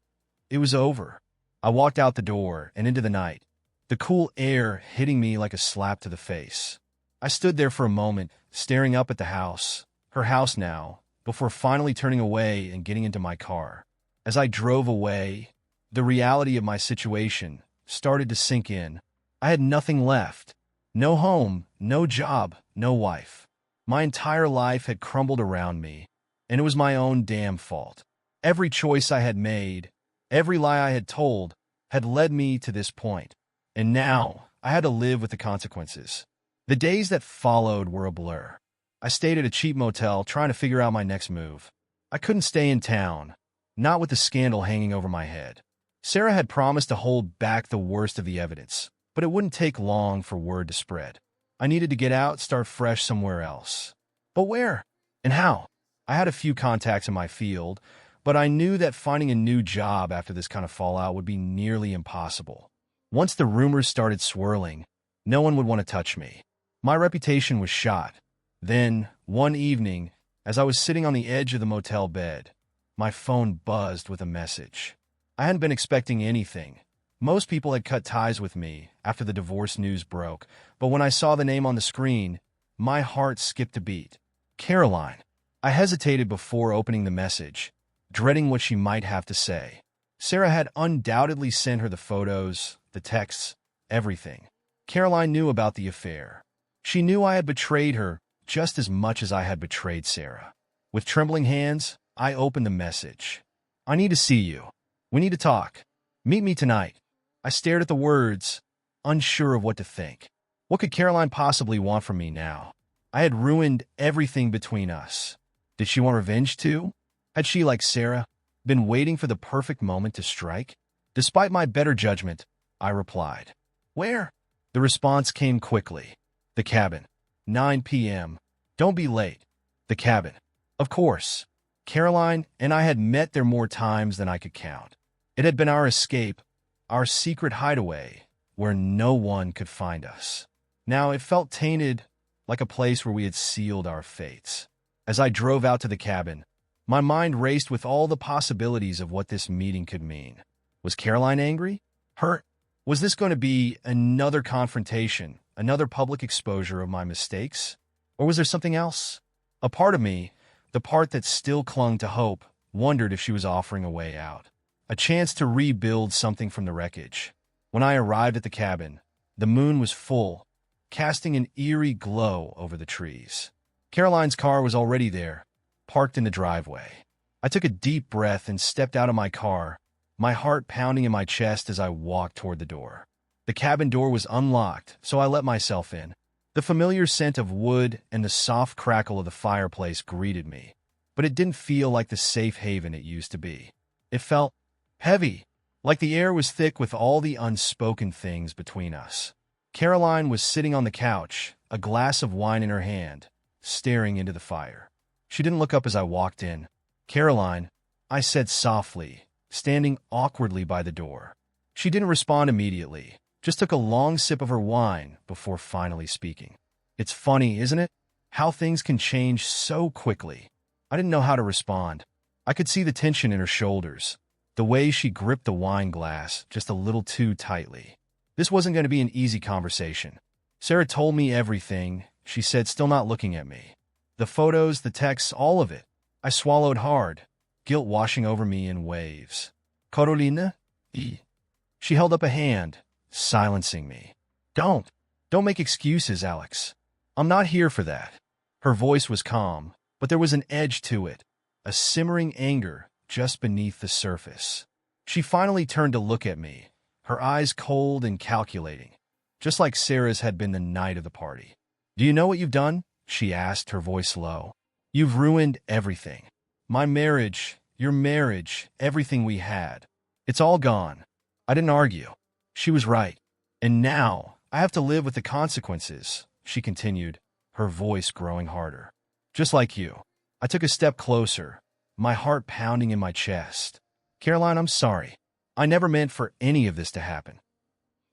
it was over. I walked out the door and into the night, the cool air hitting me like a slap to the face. I stood there for a moment, staring up at the house, her house now, before finally turning away and getting into my car. As I drove away, the reality of my situation started to sink in. I had nothing left. No home, no job, no wife. My entire life had crumbled around me, and it was my own damn fault. Every choice I had made, every lie I had told, had led me to this point. And now, I had to live with the consequences. The days that followed were a blur. I stayed at a cheap motel trying to figure out my next move. I couldn't stay in town, not with the scandal hanging over my head. Sarah had promised to hold back the worst of the evidence, but it wouldn't take long for word to spread. I needed to get out, start fresh somewhere else. But where? And how? I had a few contacts in my field, but I knew that finding a new job after this kind of fallout would be nearly impossible. Once the rumors started swirling, no one would want to touch me. My reputation was shot. Then, one evening, as I was sitting on the edge of the motel bed, my phone buzzed with a message. I hadn't been expecting anything. Most people had cut ties with me after the divorce news broke, but when I saw the name on the screen, my heart skipped a beat. Caroline. I hesitated before opening the message, dreading what she might have to say. Sarah had undoubtedly sent her the photos, the texts, everything. Caroline knew about the affair. She knew I had betrayed her just as much as I had betrayed Sarah. With trembling hands, I opened the message. "I need to see you. We need to talk. Meet me tonight." I stared at the words, unsure of what to think. What could Caroline possibly want from me now? I had ruined everything between us. Did she want revenge too? Had she, like Sarah, been waiting for the perfect moment to strike? Despite my better judgment, I replied. "Where?" The response came quickly. "The cabin. 9 p.m. Don't be late." The cabin. Of course. Caroline and I had met there more times than I could count. It had been our escape, our secret hideaway, where no one could find us. Now it felt tainted, like a place where we had sealed our fates. As I drove out to the cabin, my mind raced with all the possibilities of what this meeting could mean. Was Caroline angry? Hurt? Was this going to be another confrontation, another public exposure of my mistakes? Or was there something else? A part of me, the part that still clung to hope, wondered if she was offering a way out. A chance to rebuild something from the wreckage. When I arrived at the cabin, the moon was full, casting an eerie glow over the trees. Caroline's car was already there, parked in the driveway. I took a deep breath and stepped out of my car, my heart pounding in my chest as I walked toward the door. The cabin door was unlocked, so I let myself in. The familiar scent of wood and the soft crackle of the fireplace greeted me, but it didn't feel like the safe haven it used to be. It felt heavy, like the air was thick with all the unspoken things between us. Caroline was sitting on the couch, a glass of wine in her hand, staring into the fire. She didn't look up as I walked in. "Caroline," I said softly, standing awkwardly by the door. She didn't respond immediately, just took a long sip of her wine before finally speaking. "It's funny, isn't it? How things can change so quickly." I didn't know how to respond. I could see the tension in her shoulders, the way she gripped the wine glass just a little too tightly. This wasn't going to be an easy conversation. Sarah told me everything, she said, still not looking at me. The photos, the texts, all of it. I swallowed hard, guilt washing over me in waves. "Carolina?" She held up a hand, silencing me. Don't make excuses, Alex. I'm not here for that." Her voice was calm, but there was an edge to it, a simmering anger just beneath the surface. She finally turned to look at me, her eyes cold and calculating, just like Sarah's had been the night of the party. "Do you know what you've done?" she asked, her voice low. "You've ruined everything. My marriage, your marriage, everything we had. It's all gone." I didn't argue. She was right. "And now I have to live with the consequences," she continued, her voice growing harder. "Just like you." I took a step closer, my heart pounding in my chest. "Caroline, I'm sorry. I never meant for any of this to happen."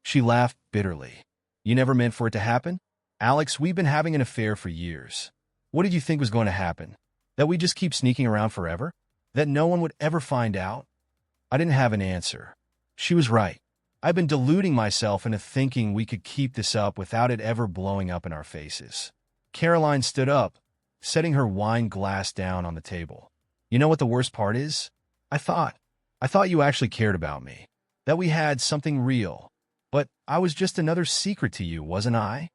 She laughed bitterly. "You never meant for it to happen? Alex, we've been having an affair for years. What did you think was going to happen? That we just keep sneaking around forever? That no one would ever find out?" I didn't have an answer. She was right. I've been deluding myself into thinking we could keep this up without it ever blowing up in our faces. Caroline stood up, setting her wine glass down on the table. "You know what the worst part is? I thought you actually cared about me, that we had something real. But I was just another secret to you, wasn't I?"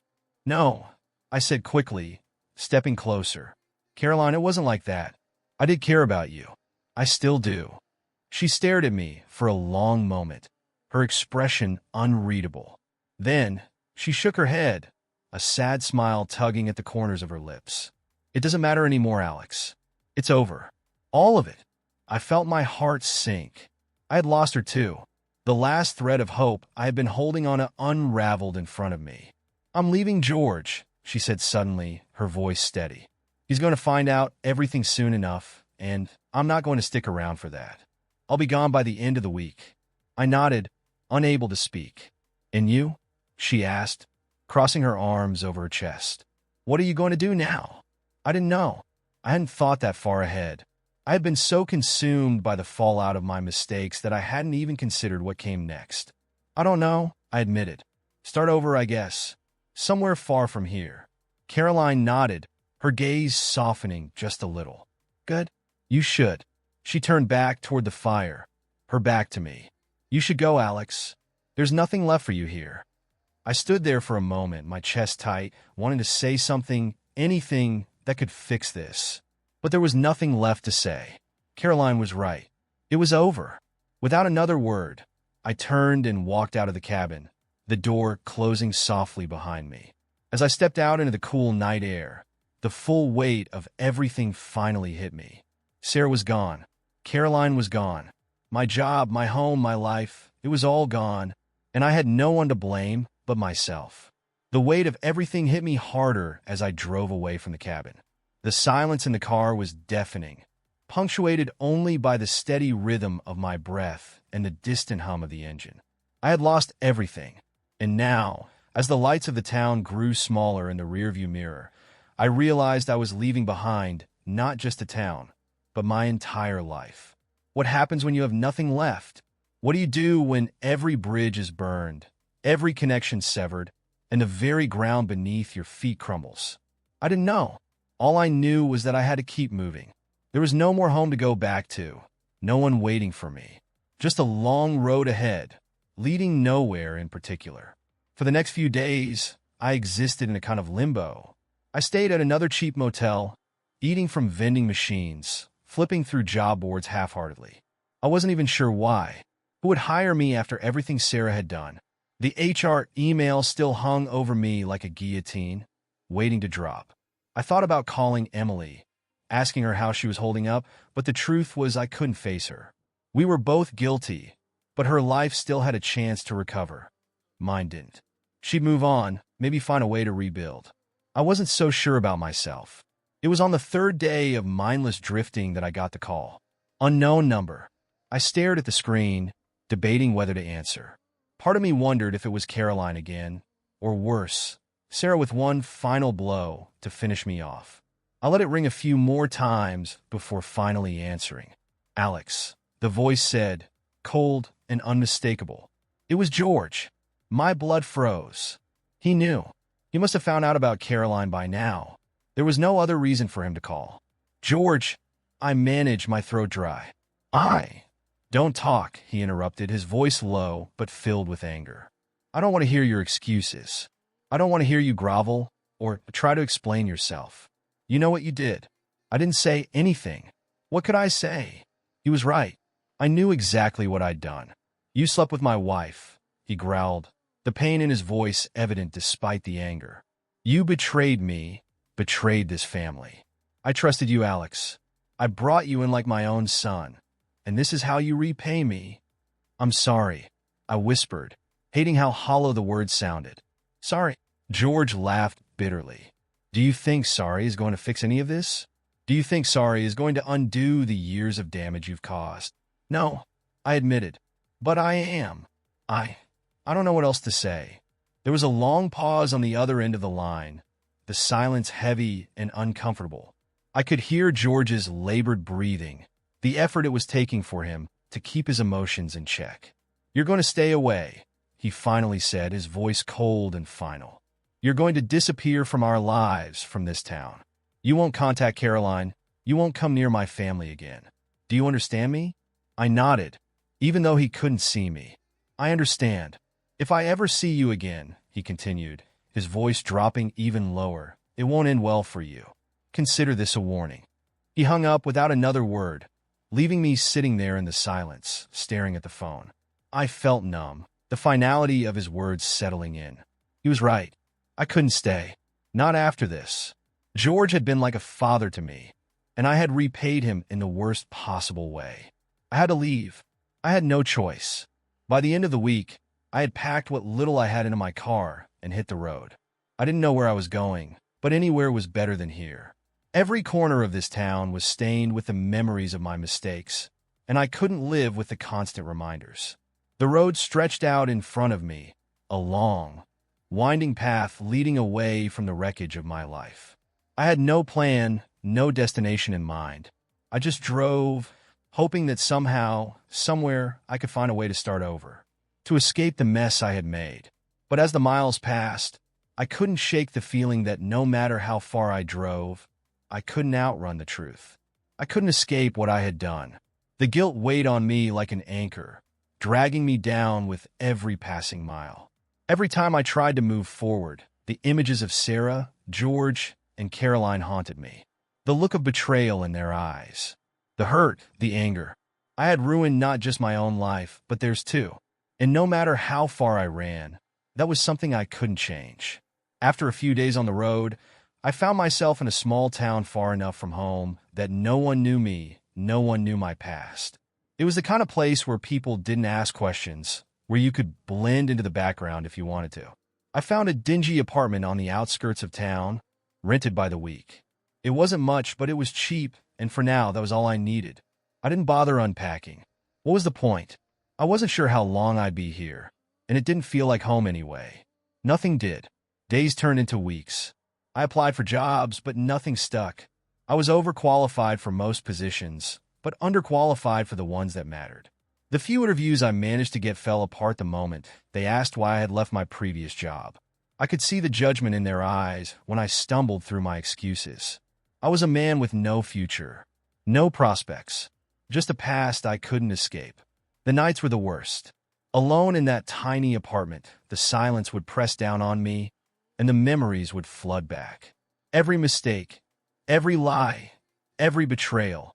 "No," I said quickly, stepping closer. "Caroline, it wasn't like that. I did care about you. I still do." She stared at me for a long moment, her expression unreadable. Then she shook her head, a sad smile tugging at the corners of her lips. "It doesn't matter anymore, Alex. It's over. All of it." I felt my heart sink. I had lost her too. The last thread of hope I had been holding on to unraveled in front of me. "I'm leaving George," she said suddenly, her voice steady. "He's going to find out everything soon enough, and I'm not going to stick around for that. I'll be gone by the end of the week." I nodded, unable to speak. "And you?" she asked, crossing her arms over her chest. "What are you going to do now?" I didn't know. I hadn't thought that far ahead. I had been so consumed by the fallout of my mistakes that I hadn't even considered what came next. "I don't know," I admitted. "Start over, I guess. Somewhere far from here." Caroline nodded, her gaze softening just a little. "Good. You should." She turned back toward the fire, her back to me. "You should go, Alex. There's nothing left for you here." I stood there for a moment, my chest tight, wanting to say something, anything that could fix this. But there was nothing left to say. Caroline was right. It was over. Without another word, I turned and walked out of the cabin, the door closing softly behind me. As I stepped out into the cool night air, the full weight of everything finally hit me. Sarah was gone. Caroline was gone. My job, my home, my life, it was all gone, and I had no one to blame but myself. The weight of everything hit me harder as I drove away from the cabin. The silence in the car was deafening, punctuated only by the steady rhythm of my breath and the distant hum of the engine. I had lost everything, and now, as the lights of the town grew smaller in the rearview mirror, I realized I was leaving behind not just a town, but my entire life. What happens when you have nothing left? What do you do when every bridge is burned, every connection severed, and the very ground beneath your feet crumbles? I didn't know. All I knew was that I had to keep moving. There was no more home to go back to, no one waiting for me. Just a long road ahead, leading nowhere in particular. For the next few days, I existed in a kind of limbo. I stayed at another cheap motel, eating from vending machines, flipping through job boards half-heartedly. I wasn't even sure why. Who would hire me after everything Sarah had done? The HR email still hung over me like a guillotine, waiting to drop. I thought about calling Emily, asking her how she was holding up, but the truth was I couldn't face her. We were both guilty, but her life still had a chance to recover. Mine didn't. She'd move on, maybe find a way to rebuild. I wasn't so sure about myself. It was on the third day of mindless drifting that I got the call. Unknown number. I stared at the screen, debating whether to answer. Part of me wondered if it was Caroline again, or worse, Sarah with one final blow to finish me off. I let it ring a few more times before finally answering. Alex, the voice said, cold and unmistakable. It was George. My blood froze. He knew. He must have found out about Caroline by now. There was no other reason for him to call. George, I managed my throat dry. Don't talk, he interrupted, his voice low but filled with anger. I don't want to hear your excuses. I don't want to hear you grovel or try to explain yourself. You know what you did. I didn't say anything. What could I say? He was right. I knew exactly what I'd done. You slept with my wife, he growled, the pain in his voice evident despite the anger. You betrayed me, betrayed this family. I trusted you, Alex. I brought you in like my own son. And this is how you repay me. I'm sorry, I whispered, hating how hollow the words sounded. Sorry. George laughed bitterly. Do you think sorry is going to fix any of this? Do you think sorry is going to undo the years of damage you've caused? No, I admitted. But I am. I don't know what else to say. There was a long pause on the other end of the line, the silence heavy and uncomfortable. I could hear George's labored breathing, the effort it was taking for him to keep his emotions in check. You're going to stay away, he finally said, his voice cold and final. You're going to disappear from our lives, from this town. You won't contact Caroline. You won't come near my family again. Do you understand me? I nodded, even though he couldn't see me. I understand. If I ever see you again, he continued, his voice dropping even lower, it won't end well for you. Consider this a warning. He hung up without another word, leaving me sitting there in the silence, staring at the phone. I felt numb, the finality of his words settling in. He was right. I couldn't stay. Not after this. George had been like a father to me, and I had repaid him in the worst possible way. I had to leave. I had no choice. By the end of the week, I had packed what little I had into my car and hit the road. I didn't know where I was going, but anywhere was better than here. Every corner of this town was stained with the memories of my mistakes, and I couldn't live with the constant reminders. The road stretched out in front of me, a long, winding path leading away from the wreckage of my life. I had no plan, no destination in mind. I just drove, hoping that somehow, somewhere, I could find a way to start over, to escape the mess I had made. But as the miles passed, I couldn't shake the feeling that no matter how far I drove, I couldn't outrun the truth. I couldn't escape what I had done. The guilt weighed on me like an anchor, dragging me down with every passing mile. Every time I tried to move forward, the images of Sarah, George, and Caroline haunted me. The look of betrayal in their eyes. The hurt, the anger. I had ruined not just my own life, but theirs too. And no matter how far I ran, that was something I couldn't change. After a few days on the road, I found myself in a small town far enough from home that no one knew me, no one knew my past. It was the kind of place where people didn't ask questions, where you could blend into the background if you wanted to. I found a dingy apartment on the outskirts of town, rented by the week. It wasn't much, but it was cheap, and for now, that was all I needed. I didn't bother unpacking. What was the point? I wasn't sure how long I'd be here, and it didn't feel like home anyway. Nothing did. Days turned into weeks. I applied for jobs, but nothing stuck. I was overqualified for most positions, but underqualified for the ones that mattered. The few interviews I managed to get fell apart the moment they asked why I had left my previous job. I could see the judgment in their eyes when I stumbled through my excuses. I was a man with no future, no prospects, just a past I couldn't escape. The nights were the worst. Alone in that tiny apartment, the silence would press down on me, and the memories would flood back. Every mistake, every lie, every betrayal,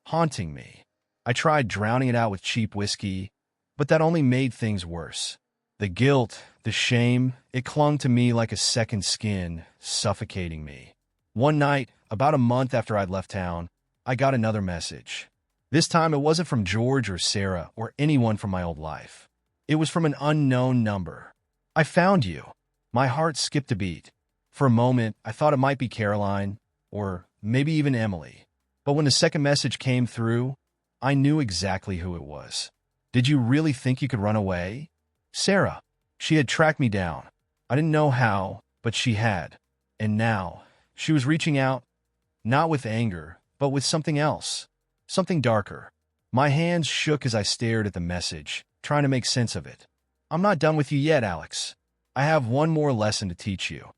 haunting me. I tried drowning it out with cheap whiskey, but that only made things worse. The guilt, the shame, it clung to me like a second skin, suffocating me. One night, about a month after I'd left town, I got another message. This time it wasn't from George or Sarah or anyone from my old life. It was from an unknown number. I found you. My heart skipped a beat. For a moment, I thought it might be Caroline, or maybe even Emily. But when the second message came through, I knew exactly who it was. Did you really think you could run away? Sarah. She had tracked me down. I didn't know how, but she had. And now, she was reaching out, not with anger, but with something else. Something darker. My hands shook as I stared at the message, trying to make sense of it. I'm not done with you yet, Alex. I have one more lesson to teach you.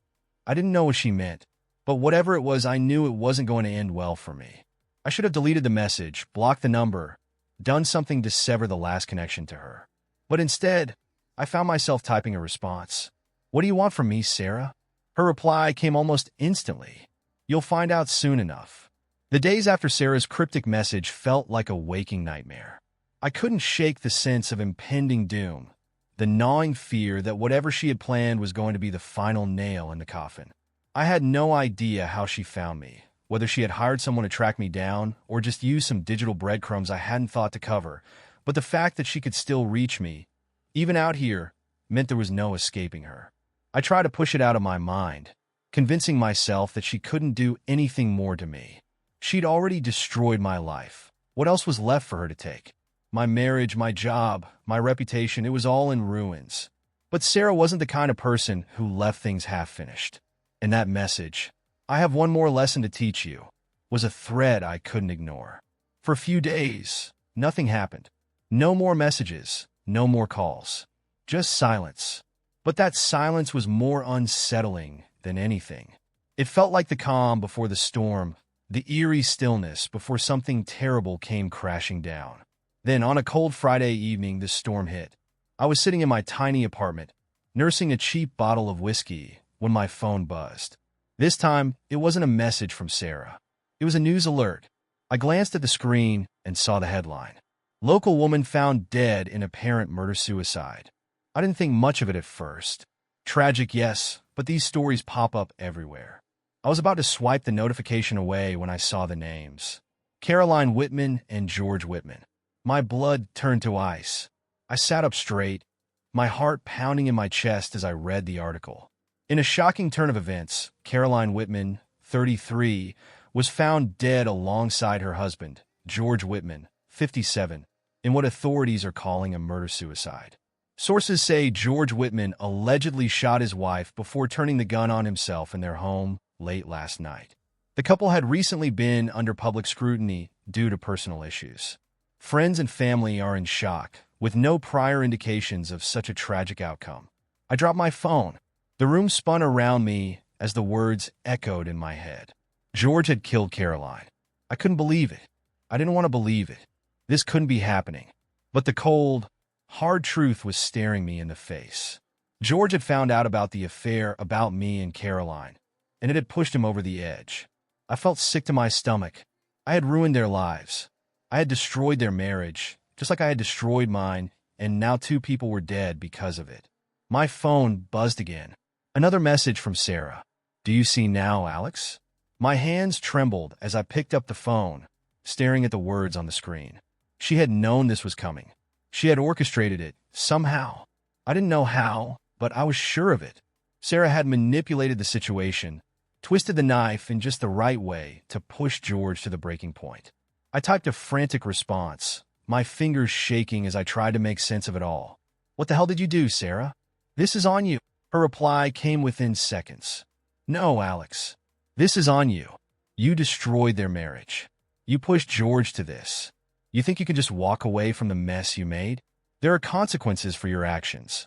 I didn't know what she meant, but whatever it was, I knew it wasn't going to end well for me. I should have deleted the message, blocked the number, done something to sever the last connection to her. But instead, I found myself typing a response. What do you want from me, Sarah? Her reply came almost instantly. You'll find out soon enough. The days after Sarah's cryptic message felt like a waking nightmare. I couldn't shake the sense of impending doom, the gnawing fear that whatever she had planned was going to be the final nail in the coffin. I had no idea how she found me, whether she had hired someone to track me down or just used some digital breadcrumbs I hadn't thought to cover, but the fact that she could still reach me, even out here, meant there was no escaping her. I tried to push it out of my mind, convincing myself that she couldn't do anything more to me. She'd already destroyed my life. What else was left for her to take? My marriage, my job, my reputation, it was all in ruins. But Sarah wasn't the kind of person who left things half-finished. And that message, I have one more lesson to teach you, was a thread I couldn't ignore. For a few days, nothing happened. No more messages, no more calls. Just silence. But that silence was more unsettling than anything. It felt like the calm before the storm, the eerie stillness before something terrible came crashing down. Then, on a cold Friday evening, the storm hit. I was sitting in my tiny apartment, nursing a cheap bottle of whiskey, when my phone buzzed. This time, it wasn't a message from Sarah. It was a news alert. I glanced at the screen and saw the headline. Local woman found dead in apparent murder-suicide. I didn't think much of it at first. Tragic, yes, but these stories pop up everywhere. I was about to swipe the notification away when I saw the names. Caroline Whitman and George Whitman. My blood turned to ice. I sat up straight, my heart pounding in my chest as I read the article. In a shocking turn of events, Caroline Whitman, 33, was found dead alongside her husband, George Whitman, 57, in what authorities are calling a murder-suicide. Sources say George Whitman allegedly shot his wife before turning the gun on himself in their home late last night. The couple had recently been under public scrutiny due to personal issues. Friends and family are in shock, with no prior indications of such a tragic outcome. I dropped my phone. The room spun around me as the words echoed in my head. George had killed Caroline. I couldn't believe it. I didn't want to believe it. This couldn't be happening. But the cold, hard truth was staring me in the face. George had found out about the affair about me and Caroline, and it had pushed him over the edge. I felt sick to my stomach. I had ruined their lives. I had destroyed their marriage, just like I had destroyed mine, and now 2 people were dead because of it. My phone buzzed again. Another message from Sarah. Do you see now, Alex? My hands trembled as I picked up the phone, staring at the words on the screen. She had known this was coming. She had orchestrated it, somehow. I didn't know how, but I was sure of it. Sarah had manipulated the situation, twisted the knife in just the right way to push George to the breaking point. I typed a frantic response, my fingers shaking as I tried to make sense of it all. What the hell did you do, Sarah? This is on you. Her reply came within seconds. No, Alex. This is on you. You destroyed their marriage. You pushed George to this. You think you can just walk away from the mess you made? There are consequences for your actions.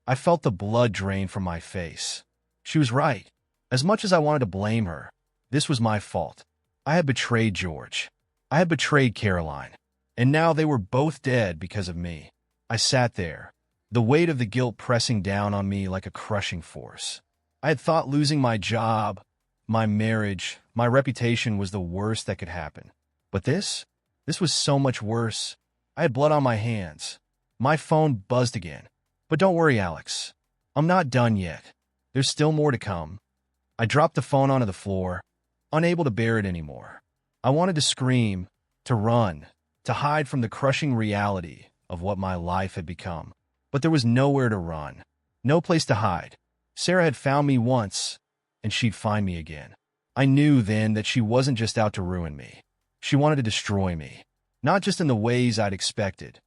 I felt the blood drain from my face. She was right. As much as I wanted to blame her, this was my fault. I had betrayed George. I had betrayed Caroline. And now they were both dead because of me. I sat there, the weight of the guilt pressing down on me like a crushing force. I had thought losing my job, my marriage, my reputation was the worst that could happen. But this was so much worse. I had blood on my hands. My phone buzzed again. But don't worry, Alex. I'm not done yet. There's still more to come. I dropped the phone onto the floor, unable to bear it anymore. I wanted to scream, to run, to hide from the crushing reality of what my life had become. But there was nowhere to run, no place to hide. Sarah had found me once, and she'd find me again. I knew then that she wasn't just out to ruin me. She wanted to destroy me, not just in the ways I'd expected,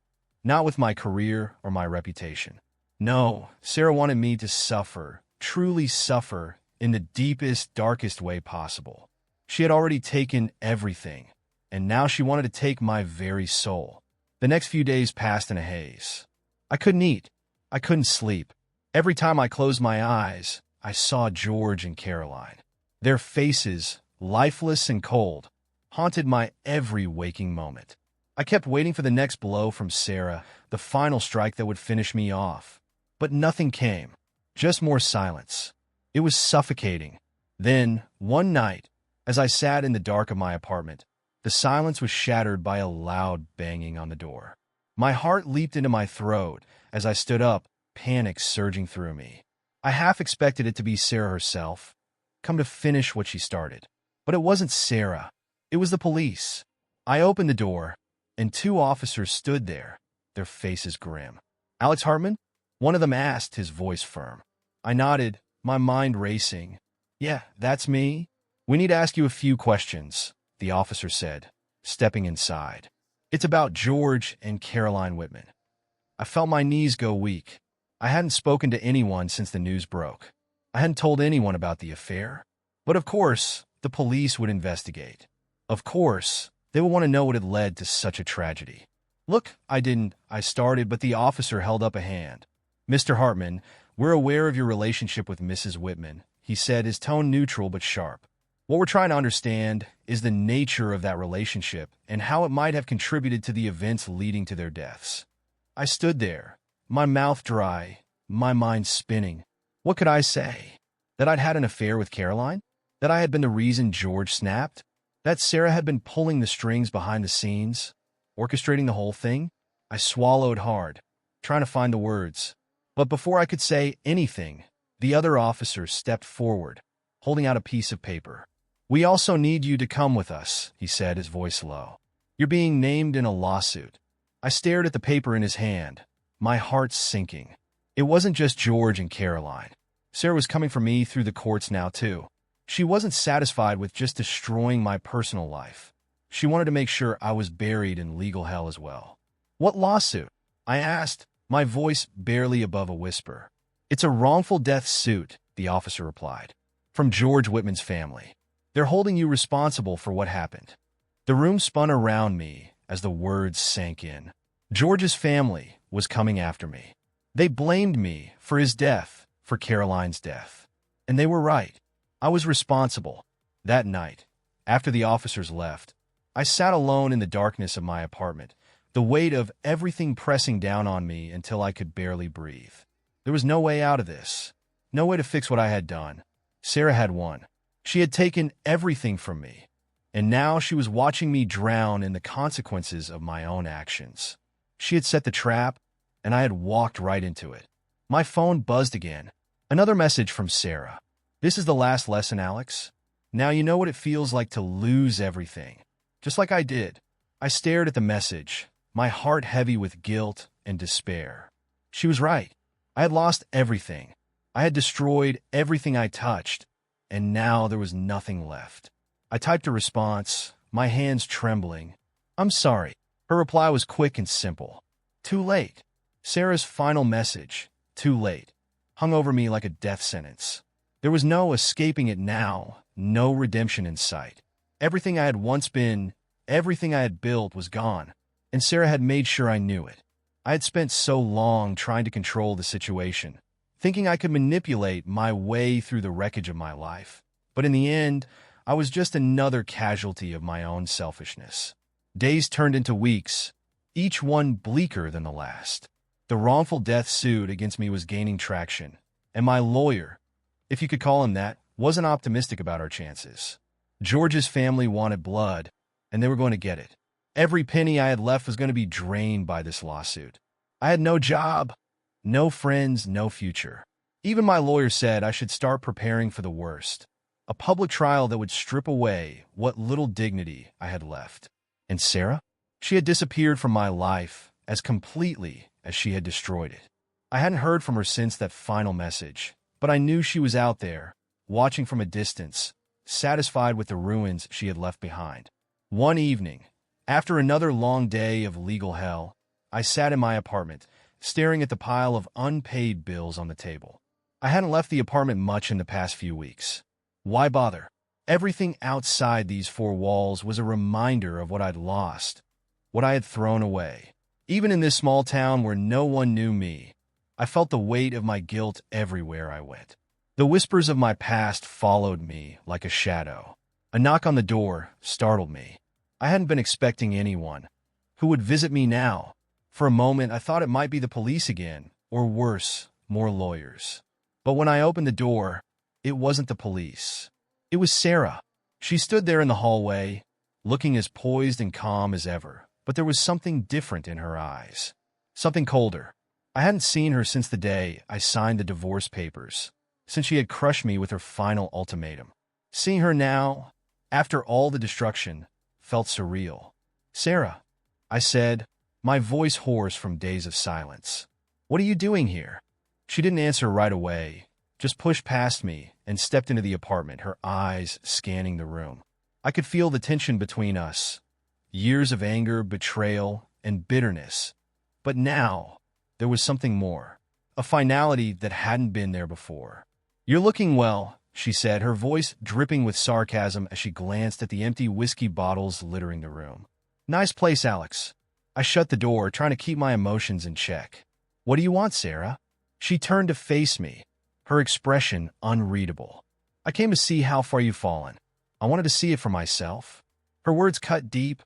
not with my career or my reputation. No, Sarah wanted me to suffer, truly suffer, in the deepest, darkest way possible. She had already taken everything, and now she wanted to take my very soul. The next few days passed in a haze. I couldn't eat. I couldn't sleep. Every time I closed my eyes, I saw George and Caroline. Their faces, lifeless and cold, haunted my every waking moment. I kept waiting for the next blow from Sarah, the final strike that would finish me off. But nothing came, just more silence. It was suffocating. Then, one night, as I sat in the dark of my apartment, the silence was shattered by a loud banging on the door. My heart leaped into my throat as I stood up, panic surging through me. I half expected it to be Sarah herself, come to finish what she started. But it wasn't Sarah. It was the police. I opened the door, and two officers stood there, their faces grim. "Alex Hartman?" One of them asked, his voice firm. I nodded, my mind racing. "Yeah, that's me. We need to ask you a few questions," the officer said, stepping inside. "It's about George and Caroline Whitman." I felt my knees go weak. I hadn't spoken to anyone since the news broke. I hadn't told anyone about the affair. But of course, the police would investigate. Of course, they would want to know what had led to such a tragedy. "Look, I started, but the officer held up a hand. "Mr. Hartman, we're aware of your relationship with Mrs. Whitman," he said, his tone neutral but sharp. "What we're trying to understand is the nature of that relationship and how it might have contributed to the events leading to their deaths." I stood there, my mouth dry, my mind spinning. What could I say? That I'd had an affair with Caroline? That I had been the reason George snapped? That Sarah had been pulling the strings behind the scenes, orchestrating the whole thing? I swallowed hard, trying to find the words. But before I could say anything, the other officer stepped forward, holding out a piece of paper. "We also need you to come with us," he said, his voice low. "You're being named in a lawsuit." I stared at the paper in his hand, my heart sinking. It wasn't just George and Caroline. Sarah was coming for me through the courts now, too. She wasn't satisfied with just destroying my personal life. She wanted to make sure I was buried in legal hell as well. "What lawsuit?" I asked, my voice barely above a whisper. "It's a wrongful death suit," the officer replied. "From George Whitman's family. They're holding you responsible for what happened." The room spun around me as the words sank in. George's family was coming after me. They blamed me for his death, for Caroline's death. And they were right. I was responsible. That night, after the officers left, I sat alone in the darkness of my apartment, the weight of everything pressing down on me until I could barely breathe. There was no way out of this. No way to fix what I had done. Sarah had won. She had taken everything from me. And now she was watching me drown in the consequences of my own actions. She had set the trap, and I had walked right into it. My phone buzzed again. Another message from Sarah. "This is the last lesson, Alex. Now you know what it feels like to lose everything. Just like I did." I stared at the message, my heart heavy with guilt and despair. She was right. I had lost everything. I had destroyed everything I touched, and now there was nothing left. I typed a response, my hands trembling. "I'm sorry." Her reply was quick and simple. "Too late." Sarah's final message, "too late," hung over me like a death sentence. There was no escaping it now, no redemption in sight. Everything I had once been, everything I had built was gone, and Sarah had made sure I knew it. I had spent so long trying to control the situation, thinking I could manipulate my way through the wreckage of my life. But in the end, I was just another casualty of my own selfishness. Days turned into weeks, each one bleaker than the last. The wrongful death suit against me was gaining traction, and my lawyer, if you could call him that, wasn't optimistic about our chances. George's family wanted blood, and they were going to get it. Every penny I had left was going to be drained by this lawsuit. I had no job, no friends, no future. Even my lawyer said I should start preparing for the worst, a public trial that would strip away what little dignity I had left. And Sarah? She had disappeared from my life as completely as she had destroyed it. I hadn't heard from her since that final message, but I knew she was out there, watching from a distance, satisfied with the ruins she had left behind. One evening, after another long day of legal hell, I sat in my apartment, staring at the pile of unpaid bills on the table. I hadn't left the apartment much in the past few weeks. Why bother? Everything outside these four walls was a reminder of what I'd lost, what I had thrown away. Even in this small town where no one knew me, I felt the weight of my guilt everywhere I went. The whispers of my past followed me like a shadow. A knock on the door startled me. I hadn't been expecting anyone. Who would visit me now? For a moment, I thought it might be the police again, or worse, more lawyers. But when I opened the door, it wasn't the police. It was Sarah. She stood there in the hallway, looking as poised and calm as ever, but there was something different in her eyes. Something colder. I hadn't seen her since the day I signed the divorce papers, since she had crushed me with her final ultimatum. Seeing her now, after all the destruction, felt surreal. "Sarah," I said, my voice hoarse from days of silence. "What are you doing here?" She didn't answer right away, just pushed past me and stepped into the apartment, her eyes scanning the room. I could feel the tension between us, years of anger, betrayal, and bitterness. But now, there was something more, a finality that hadn't been there before. "You're looking well," she said, her voice dripping with sarcasm as she glanced at the empty whiskey bottles littering the room. "Nice place, Alex." I shut the door, trying to keep my emotions in check. "What do you want, Sarah?" She turned to face me, her expression unreadable. "I came to see how far you've fallen. I wanted to see it for myself." Her words cut deep,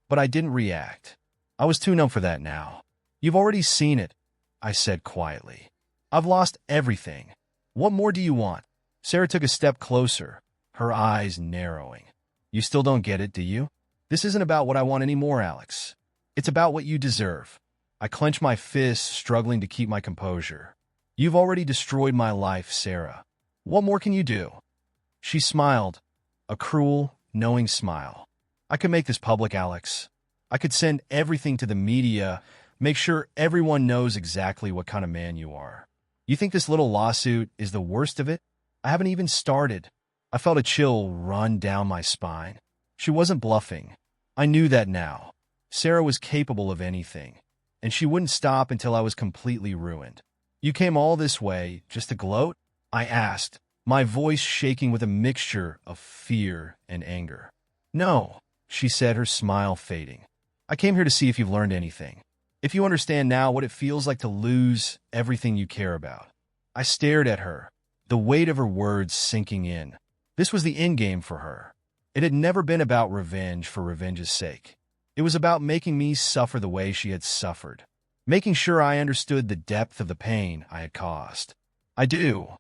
but I didn't react. I was too numb for that now. "You've already seen it," I said quietly. "I've lost everything. What more do you want?" Sarah took a step closer, her eyes narrowing. "You still don't get it, do you? This isn't about what I want anymore, Alex. It's about what you deserve." I clenched my fists, struggling to keep my composure. "You've already destroyed my life, Sarah. What more can you do?" She smiled, a cruel, knowing smile. "I could make this public, Alex. I could send everything to the media, make sure everyone knows exactly what kind of man you are. You think this little lawsuit is the worst of it? I haven't even started." I felt a chill run down my spine. She wasn't bluffing. I knew that now. Sarah was capable of anything, and she wouldn't stop until I was completely ruined. "You came all this way just to gloat?" I asked, my voice shaking with a mixture of fear and anger. "No," she said, her smile fading. "I came here to see if you've learned anything. If you understand now what it feels like to lose everything you care about." I stared at her, the weight of her words sinking in. This was the endgame for her. It had never been about revenge for revenge's sake. It was about making me suffer the way she had suffered, making sure I understood the depth of the pain I had caused. "I do,"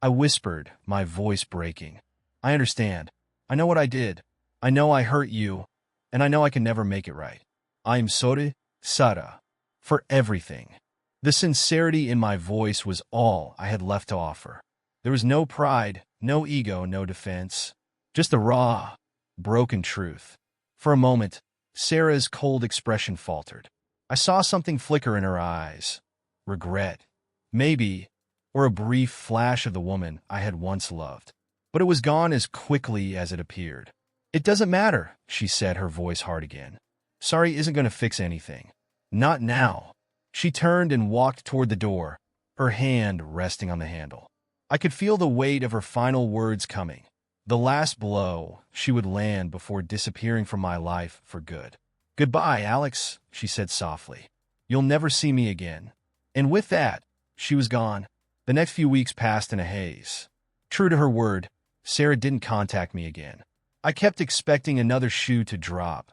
I whispered, my voice breaking. "I understand. I know what I did. I know I hurt you, and I know I can never make it right. I am sorry, Sarah, for everything." The sincerity in my voice was all I had left to offer. There was no pride, no ego, no defense, just the raw, broken truth. For a moment, Sarah's cold expression faltered. I saw something flicker in her eyes. Regret, maybe, or a brief flash of the woman I had once loved. But it was gone as quickly as it appeared. "It doesn't matter," she said, her voice hard again. "Sorry isn't going to fix anything. Not now." She turned and walked toward the door, her hand resting on the handle. I could feel the weight of her final words coming. The last blow she would land before disappearing from my life for good. "Goodbye, Alex," she said softly. "You'll never see me again." And with that, she was gone. The next few weeks passed in a haze. True to her word, Sarah didn't contact me again. I kept expecting another shoe to drop,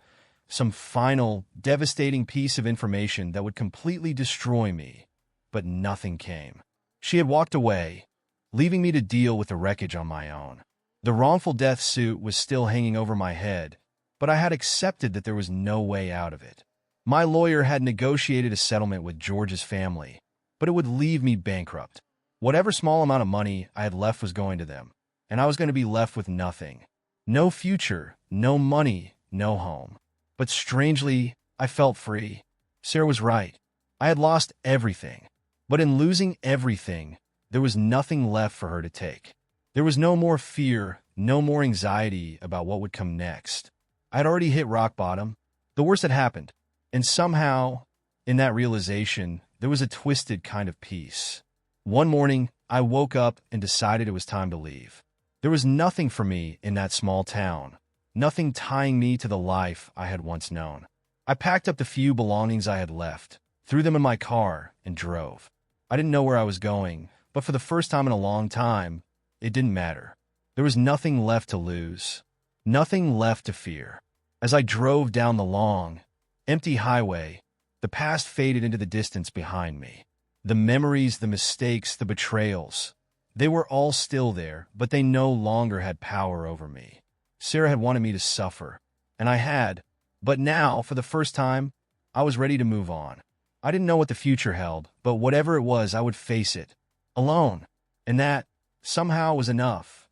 some final, devastating piece of information that would completely destroy me. But nothing came. She had walked away, leaving me to deal with the wreckage on my own. The wrongful death suit was still hanging over my head, but I had accepted that there was no way out of it. My lawyer had negotiated a settlement with George's family, but it would leave me bankrupt. Whatever small amount of money I had left was going to them, and I was going to be left with nothing. No future, no money, no home. But strangely, I felt free. Sarah was right. I had lost everything. But in losing everything, there was nothing left for her to take. There was no more fear, no more anxiety about what would come next. I had already hit rock bottom. The worst had happened. And somehow, in that realization, there was a twisted kind of peace. One morning, I woke up and decided it was time to leave. There was nothing for me in that small town, nothing tying me to the life I had once known. I packed up the few belongings I had left, threw them in my car, and drove. I didn't know where I was going, but for the first time in a long time, it didn't matter. There was nothing left to lose, nothing left to fear. As I drove down the long, empty highway, the past faded into the distance behind me. The memories, the mistakes, the betrayals, they were all still there, but they no longer had power over me. Sarah had wanted me to suffer, and I had, but now, for the first time, I was ready to move on. I didn't know what the future held, but whatever it was, I would face it, alone, and that, somehow, was enough.